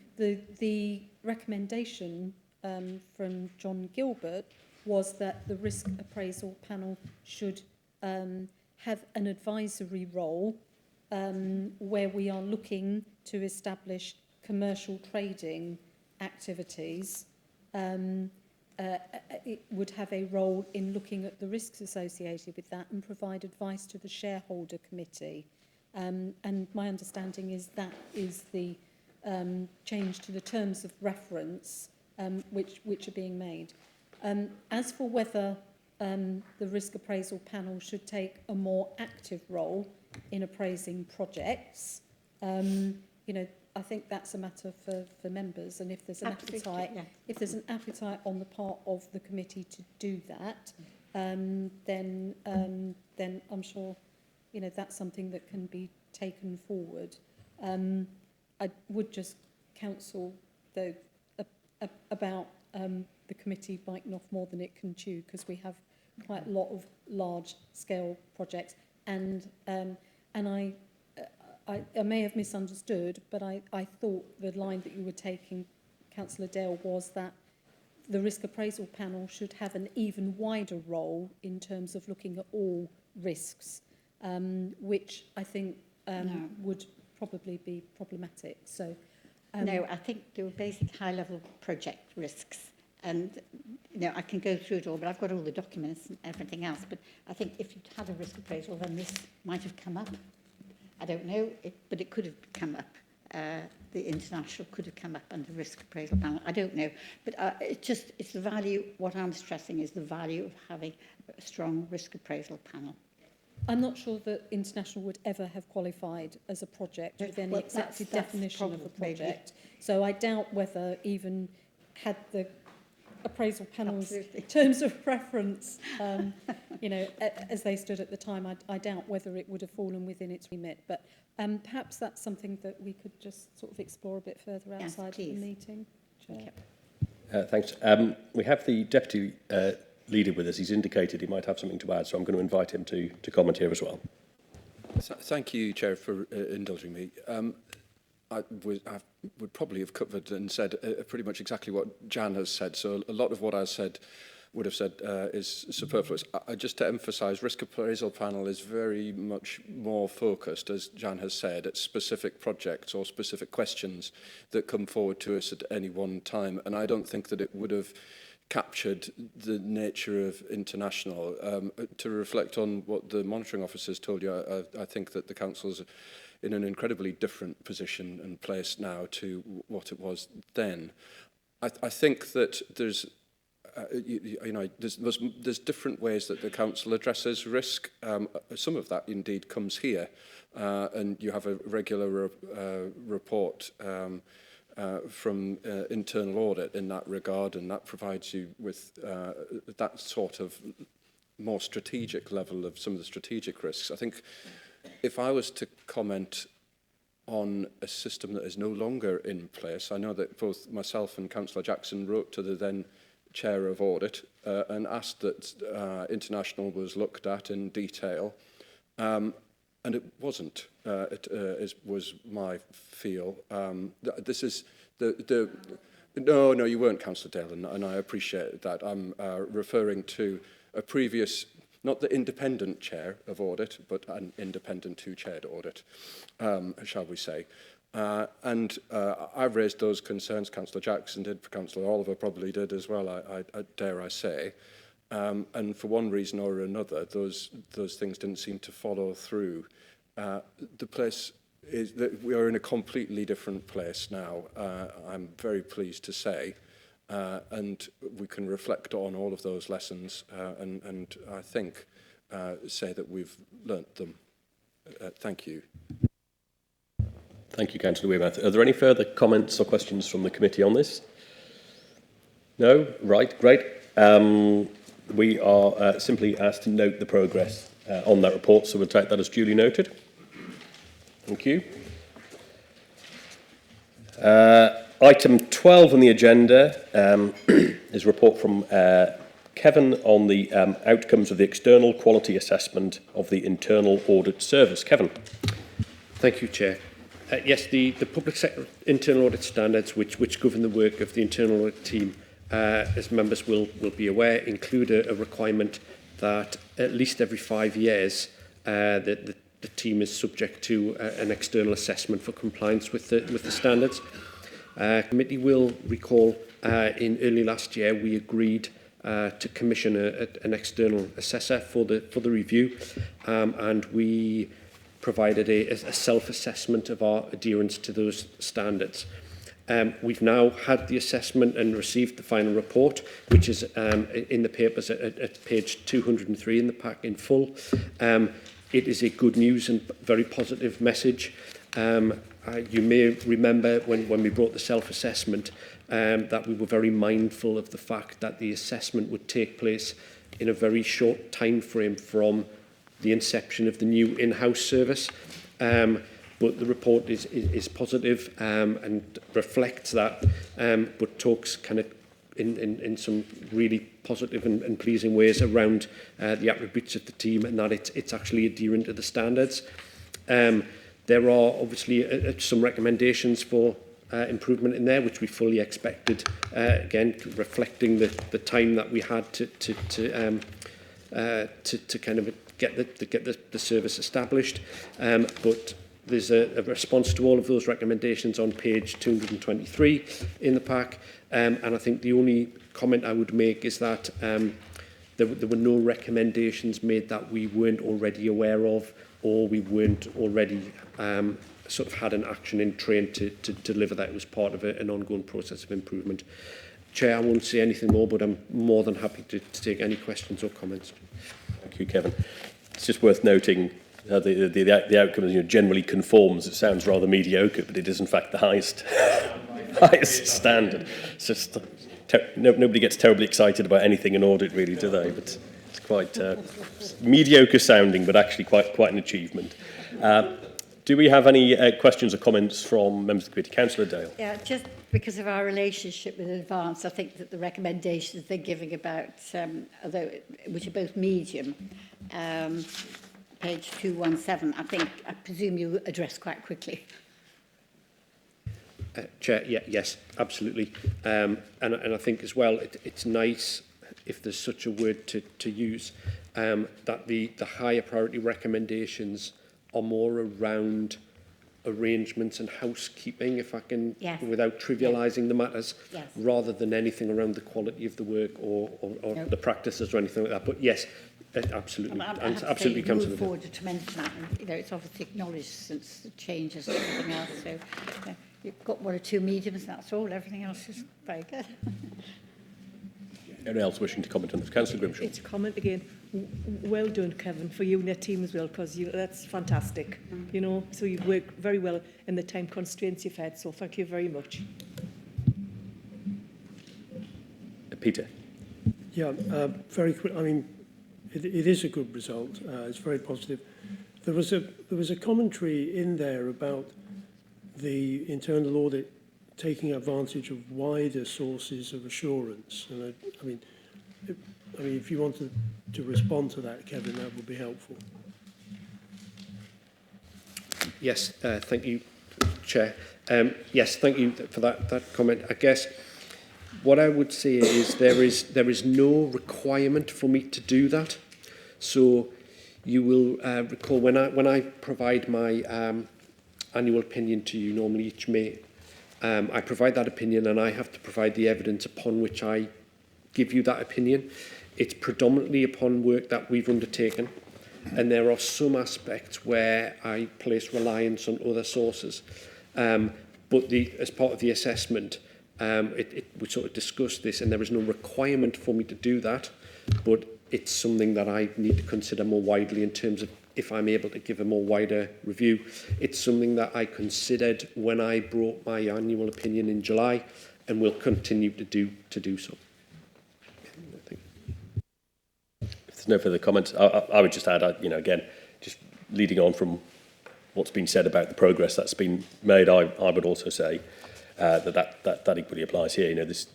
The recommendation from John Gilbert was that the risk appraisal panel should have an advisory role where we are looking to establish commercial trading activities. It would have a role in looking at the risks associated with that and provide advice to the shareholder committee. And my understanding is that is the change to the terms of reference which are being made. As for whether the risk appraisal panel should take a more active role in appraising projects, I think that's a matter for members, and if there's an appetite, if there's an appetite on the part of the committee to do that, then I'm sure that's something that can be taken forward. I would just counsel though about the committee biting off more than it can chew, because we have quite a lot of large scale projects, and I may have misunderstood, but I thought the line that you were taking, Councillor Dale, was that the risk appraisal panel should have an even wider role in terms of looking at all risks, which I think would probably be problematic. So, no, I think there were basic high-level project risks. And, I can go through it all, but I've got all the documents and everything else. But I think if you'd had a risk appraisal, then this might have come up. I don't know, but it could have come up. The international could have come up under risk appraisal panel. I don't know. But it's the value, what I'm stressing is the value of having a strong risk appraisal panel. I'm not sure that international would ever have qualified as a project with any accepted definition of a project. So I doubt whether even had the appraisal panels terms of preference, you know, as they stood at the time, I doubt whether it would have fallen within its remit. But perhaps that's something that we could just sort of explore a bit further outside of the meeting. Chair. Thanks. We have the Deputy Leader with us. He's indicated he might have something to add, so I'm going to invite him to comment here as well. Thank you, Chair, for indulging me. I would probably have covered and said pretty much exactly what Jan has said, so a lot of what I said would have said is superfluous. Just to emphasise, risk appraisal panel is very much more focused, as Jan has said, at specific projects or specific questions that come forward to us at any one time, and I don't think that it would have captured the nature of international. To reflect on what the monitoring officers told you, I think that the council's in an incredibly different position and place now to what it was then. I think that there's there's different ways that the council addresses risk. Some of that indeed comes here, and you have a regular report from internal audit in that regard, and that provides you with that sort of more strategic level of some of the strategic risks. I think if I was to comment on a system that is no longer in place, I know that both myself and Councillor Jackson wrote to the then Chair of Audit and asked that international was looked at in detail, and it wasn't. Was my feel. This is no, you weren't, Councillor Dale, and I appreciate that. I'm referring to a previous, not the independent chair of audit, but an independent who chaired audit, shall we say. And I've raised those concerns, Councillor Jackson did, Councillor Oliver probably did as well, I dare I say. And for one reason or another, those things didn't seem to follow through. The place is that we are in a completely different place now, I'm very pleased to say. And we can reflect on all of those lessons and I think say that we've learnt them. Thank you. Thank you, Councillor Wearmouth. Are there any further comments or questions from the committee on this? No? Right, great. We are simply asked to note the progress on that report, so we'll take that as duly noted. Thank you. Item 12 on the agenda is a report from Kevin on the outcomes of the external quality assessment of the internal audit service. Kevin. Thank you, Chair. Yes, the public sector internal audit standards which govern the work of the internal audit team, as members will be aware, include a requirement that at least every 5 years the team is subject to an external assessment for compliance with the standards. Committee will recall in early last year we agreed to commission an external assessor for the review, and we provided a self-assessment of our adherence to those standards. We've now had the assessment and received the final report, which is in the papers at page 203 in the pack in full. It is a good news and very positive message. You may remember when we brought the self-assessment that we were very mindful of the fact that the assessment would take place in a very short time frame from the inception of the new in-house service. But the report is positive and reflects that, but talks kind of in some really positive and pleasing ways around the attributes of the team and that it's actually adherent to the standards. There are obviously some recommendations for improvement in there, which we fully expected, again, reflecting the time that we had to kind of get the service established. But there's a response to all of those recommendations on page 223 in the pack. And I think the only comment I would make is that there were no recommendations made that we weren't already aware of or we weren't already sort of had an action in train to deliver that. It was part of an ongoing process of improvement. Chair, I won't say anything more, but I'm more than happy to take any questions or comments. Thank you, Kevin. it's just worth noting the outcome generally conforms. It sounds rather mediocre, but it is in fact the highest highest standard. It's just nobody gets terribly excited about anything in audit, really, do they? But it's quite mediocre sounding, but actually quite an achievement. Do we have any questions or comments from members of the committee? Councillor Dale. Yeah, just because of our relationship with Advance, I think that the recommendations they're giving about, which are both medium, page 217, I presume you address quite quickly. Chair, yes, absolutely. And I think as well, it's nice, if there's such a word to use, that the higher priority recommendations are more around arrangements and housekeeping, if I can, without trivialising the matters, rather than anything around the quality of the work or the practices or anything like that. But yes, absolutely, absolutely, Councillor. Move forward a tremendous amount. And, it's obviously acknowledged since the changes and everything else. So you've got 1 or 2 mediums, that's all. Everything else is very good. Anyone else wishing to comment on this? Councillor Grimshaw. It's a comment again. Well done, Kevin, for you and your team as well, because that's fantastic. So you've worked very well in the time constraints you've had. So thank you very much. Peter. Yeah, very quick. I mean, it is a good result. It's very positive. There was a commentary in there about the internal audit taking advantage of wider sources of assurance. And I mean, if you wanted to respond to that, Kevin, that would be helpful. Yes, thank you, Chair. Yes, thank you for that comment. I guess what I would say is there is no requirement for me to do that. So you will recall when I provide my annual opinion to you normally each May, I provide that opinion and I have to provide the evidence upon which I give you that opinion. It's predominantly upon work that we've undertaken, and there are some aspects where I place reliance on other sources. But as part of the assessment, we sort of discussed this, and there is no requirement for me to do that, but it's something that I need to consider more widely in terms of if I'm able to give a more wider review. It's something that I considered when I brought my annual opinion in July, and will continue to do so. If there's no further comments, I would just add, again, just leading on from what's been said about the progress that's been made, I would also say that equally applies here. This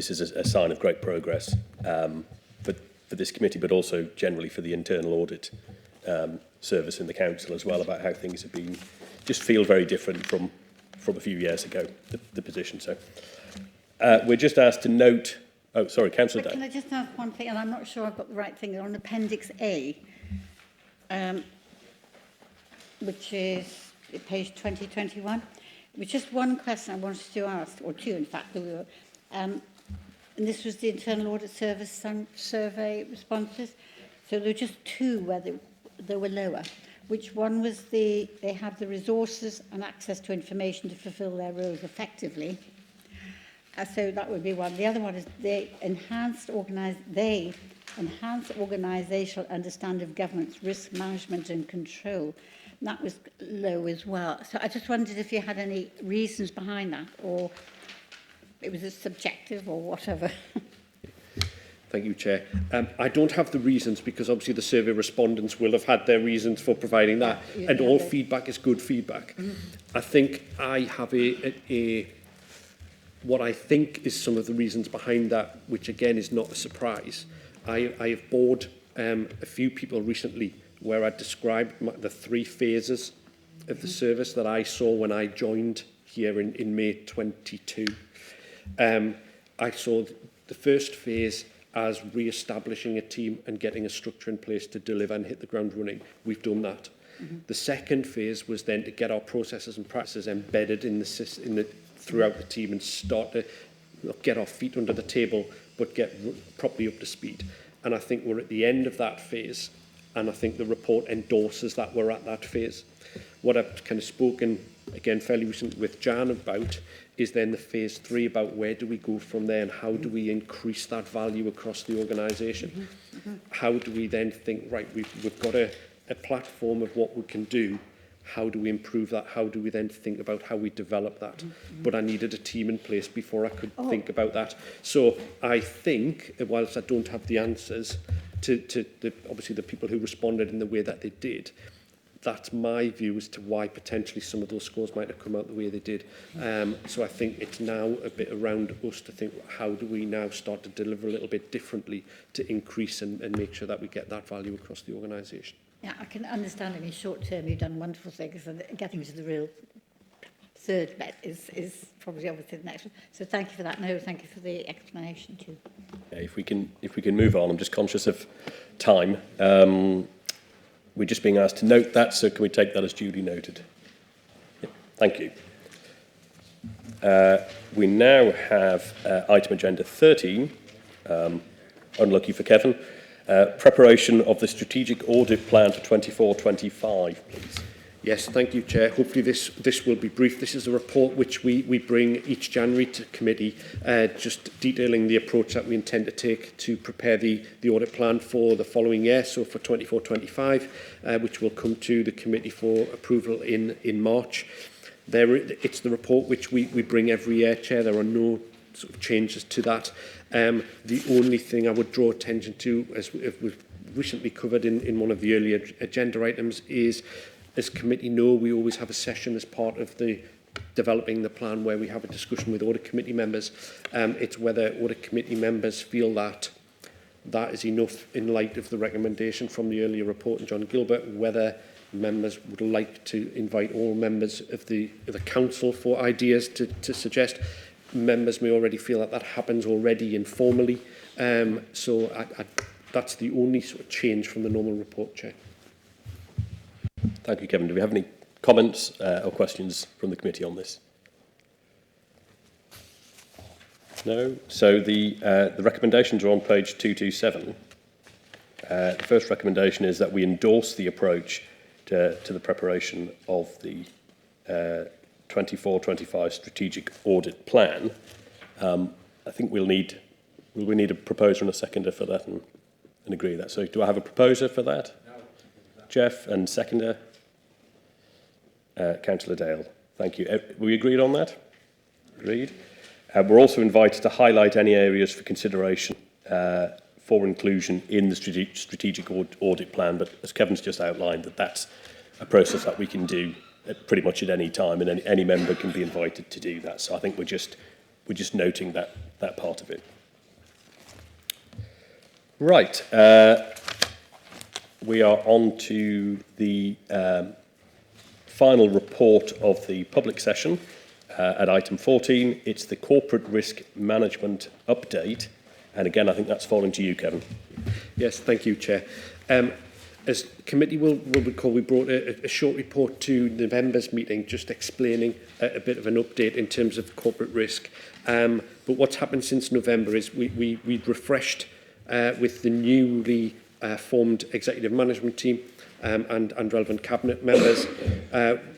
is a sign of great progress for this committee, but also generally for the internal audit service in the council as well, about how things have been, just feel very different from a few years ago, the position. So we're just asked to note. Oh, sorry, Councillor Day. Can I just ask one thing, and I'm not sure I've got the right thing, on Appendix A, which is page 2021. It was just one question I wanted to ask, or two in fact, and this was the Internal Audit Service survey responses. So there were just 2 where they were lower. Which one was they have the resources and access to information to fulfil their roles effectively. So that would be one. The other one is they enhance organisational understanding of government's risk management and control. And that was low as well. So I just wondered if you had any reasons behind that, or it was a subjective or whatever. Thank you, Chair. I don't have the reasons because obviously the survey respondents will have had their reasons for providing that, and all feedback is good feedback. I think I have what I think is some of the reasons behind that, which again is not a surprise. I have bored a few people recently where I described the 3 phases of the service that I saw when I joined here in May 22. I saw the first phase as re-establishing a team and getting a structure in place to deliver and hit the ground running. We've done that. The second phase was then to get our processes and practices embedded in throughout the team and start to get our feet under the table, but get properly up to speed. And I think we're at the end of that phase, and I think the report endorses that we're at that phase. What I've kind of spoken, again, fairly recently with Jan about is then the phase 3 about where do we go from there and how do we increase that value across the organisation. How do we then think, right, we've got to a platform of what we can do. How do we improve that? How do we then think about how we develop that? But I needed a team in place before I could think about that. So I think, whilst I don't have the answers to obviously the people who responded in the way that they did, that's my view as to why potentially some of those scores might have come out the way they did. So I think it's now a bit around us to think, how do we now start to deliver a little bit differently to increase and make sure that we get that value across the organisation. Yeah, I can understand in the short term you've done wonderful things, and getting to the real third bit is probably obviously the next one. So thank you for that. No, thank you for the explanation too. Okay, if we can move on, I'm just conscious of time. We're just being asked to note that, so can we take that as duly noted? Yeah, thank you. We now have item agenda 13, unlucky for Kevin, preparation of the strategic audit plan for 24-25, please. Yes, thank you, Chair. Hopefully this will be brief. This is a report which we bring each January to committee, just detailing the approach that we intend to take to prepare the audit plan for the following year, so for 24-25, which will come to the committee for approval in March. It's the report which we bring every year, Chair. There are no sort of changes to that. The only thing I would draw attention to, as we've recently covered in one of the earlier agenda items, is, as committee know, we always have a session as part of the developing the plan where we have a discussion with audit committee members. It's whether audit committee members feel that that is enough in light of the recommendation from the earlier report and John Gilbert, whether members would like to invite all members of the council for ideas to suggest. Members may already feel that that happens already informally. So that's the only sort of change from the normal report, Chair. Thank you, Kevin. Do we have any comments or questions from the committee on this? No. So the recommendations are on page 227. The first recommendation is that we endorse the approach to the preparation of the 24-25 strategic audit plan. I think we'll need a proposer and a seconder for that and agree with that. So do I have a proposer for that? No. Jeff, and seconder? Councillor Dale. Thank you. Were we agreed on that? Agreed. We're also invited to highlight any areas for consideration for inclusion in the strategic audit plan, but as Kevin's just outlined, that's a process that we can do pretty much at any time, and any member can be invited to do that. So I think we're just noting that part of it. Right. We are on to the final report of the public session at item 14. It's the corporate risk management update. And again, I think that's falling to you, Kevin. Yes, thank you, Chair. As committee will recall, we brought a short report to the members' meeting just explaining a bit of an update in terms of corporate risk. But what's happened since November is we'd refreshed with the newly formed executive management team and relevant cabinet members,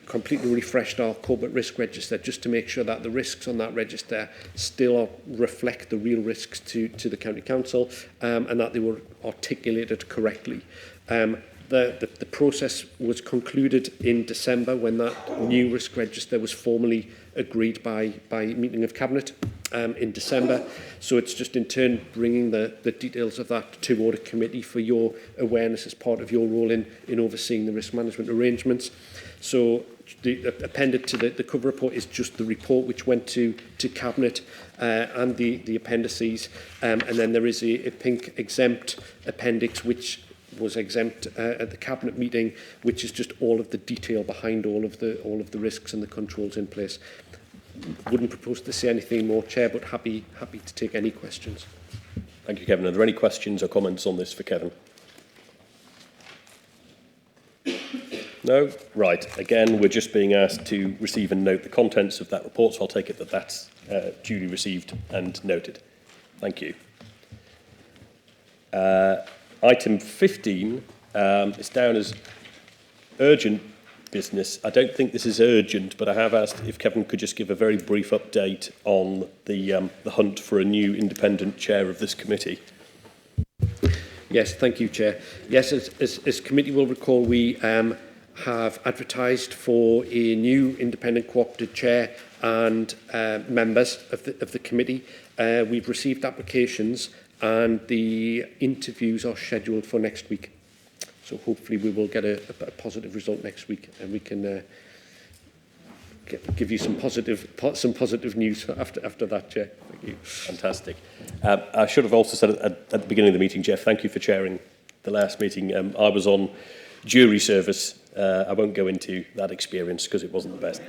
completely refreshed our corporate risk register just to make sure that the risks on that register still reflect the real risks to the county council, and that they were articulated correctly. The process was concluded in December when that new risk register was formally agreed by meeting of cabinet in December. So it's just in turn bringing the details of that to audit committee for your awareness as part of your role in overseeing the risk management arrangements. So the appended to the cover report is just the report which went to cabinet and the appendices, and then there is a pink exempt appendix which was exempt at the cabinet meeting, which is just all of the detail behind all of the risks and the controls in place. Wouldn't propose to say anything more, Chair, but happy to take any questions. Thank you, Kevin. Are there any questions or comments on this for Kevin? No? Right. Again, we're just being asked to receive and note the contents of that report, so I'll take it that that's duly received and noted. Thank you. Item 15 is down as urgent business. I don't think this is urgent, but I have asked if Kevin could just give a very brief update on the hunt for a new independent chair of this committee. Yes, thank you, Chair. Yes, as committee will recall, we have advertised for a new independent cooperative chair and members of the committee. We've received applications and the interviews are scheduled for next week. So hopefully we will get a positive result next week, and we can give you some positive news after that, Chair. Thank you. Fantastic. I should have also said at the beginning of the meeting, Jeff, thank you for chairing the last meeting. I was on jury service. I won't go into that experience because it wasn't the best.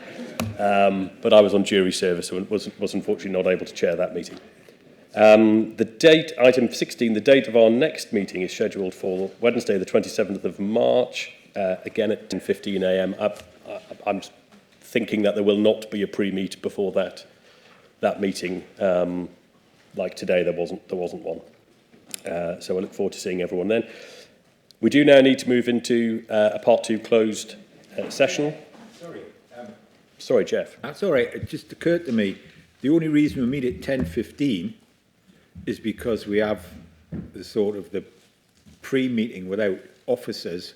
But I was on jury service and was unfortunately not able to chair that meeting. The date, item 16, the date of our next meeting is scheduled for Wednesday, the 27th of March, again at 10:15 a.m. I'm thinking that there will not be a pre-meet before that meeting. Like today, there wasn't one. So I look forward to seeing everyone then. We do now need to move into a part 2 closed session. Sorry, Jeff. That's all right. It just occurred to me, the only reason we meet at 10:15 is because we have the pre-meeting without officers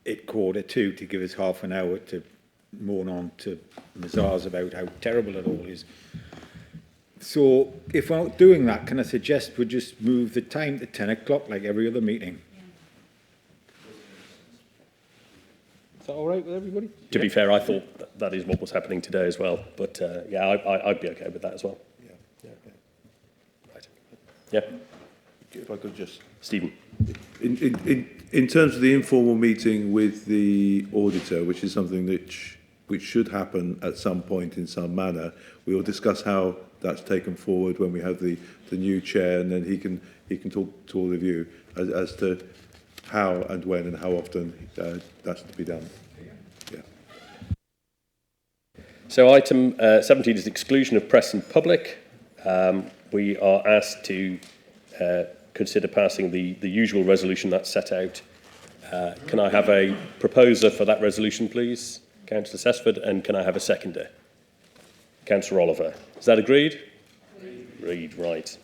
at 1:45 to give us half an hour to moan on to Mazars about how terrible it all is. So if we're not doing that, can I suggest we just move the time to 10 o'clock like every other meeting? Is that all right with everybody? To be fair, I thought that is what was happening today as well. But yeah, I'd be okay with that as well. Yeah. Right. Yeah. If I could just... Stephen. In terms of the informal meeting with the auditor, which is something which should happen at some point in some manner, we will discuss how that's taken forward when we have the new chair, and then he can talk to all of you as to how and when and how often that's to be done. Yeah. So item 17 is exclusion of press and public. We are asked to consider passing the usual resolution that's set out. Can I have a proposer for that resolution, please? Councillor Sesford, and can I have a seconder? Councillor Oliver. Is that agreed? Agreed, right.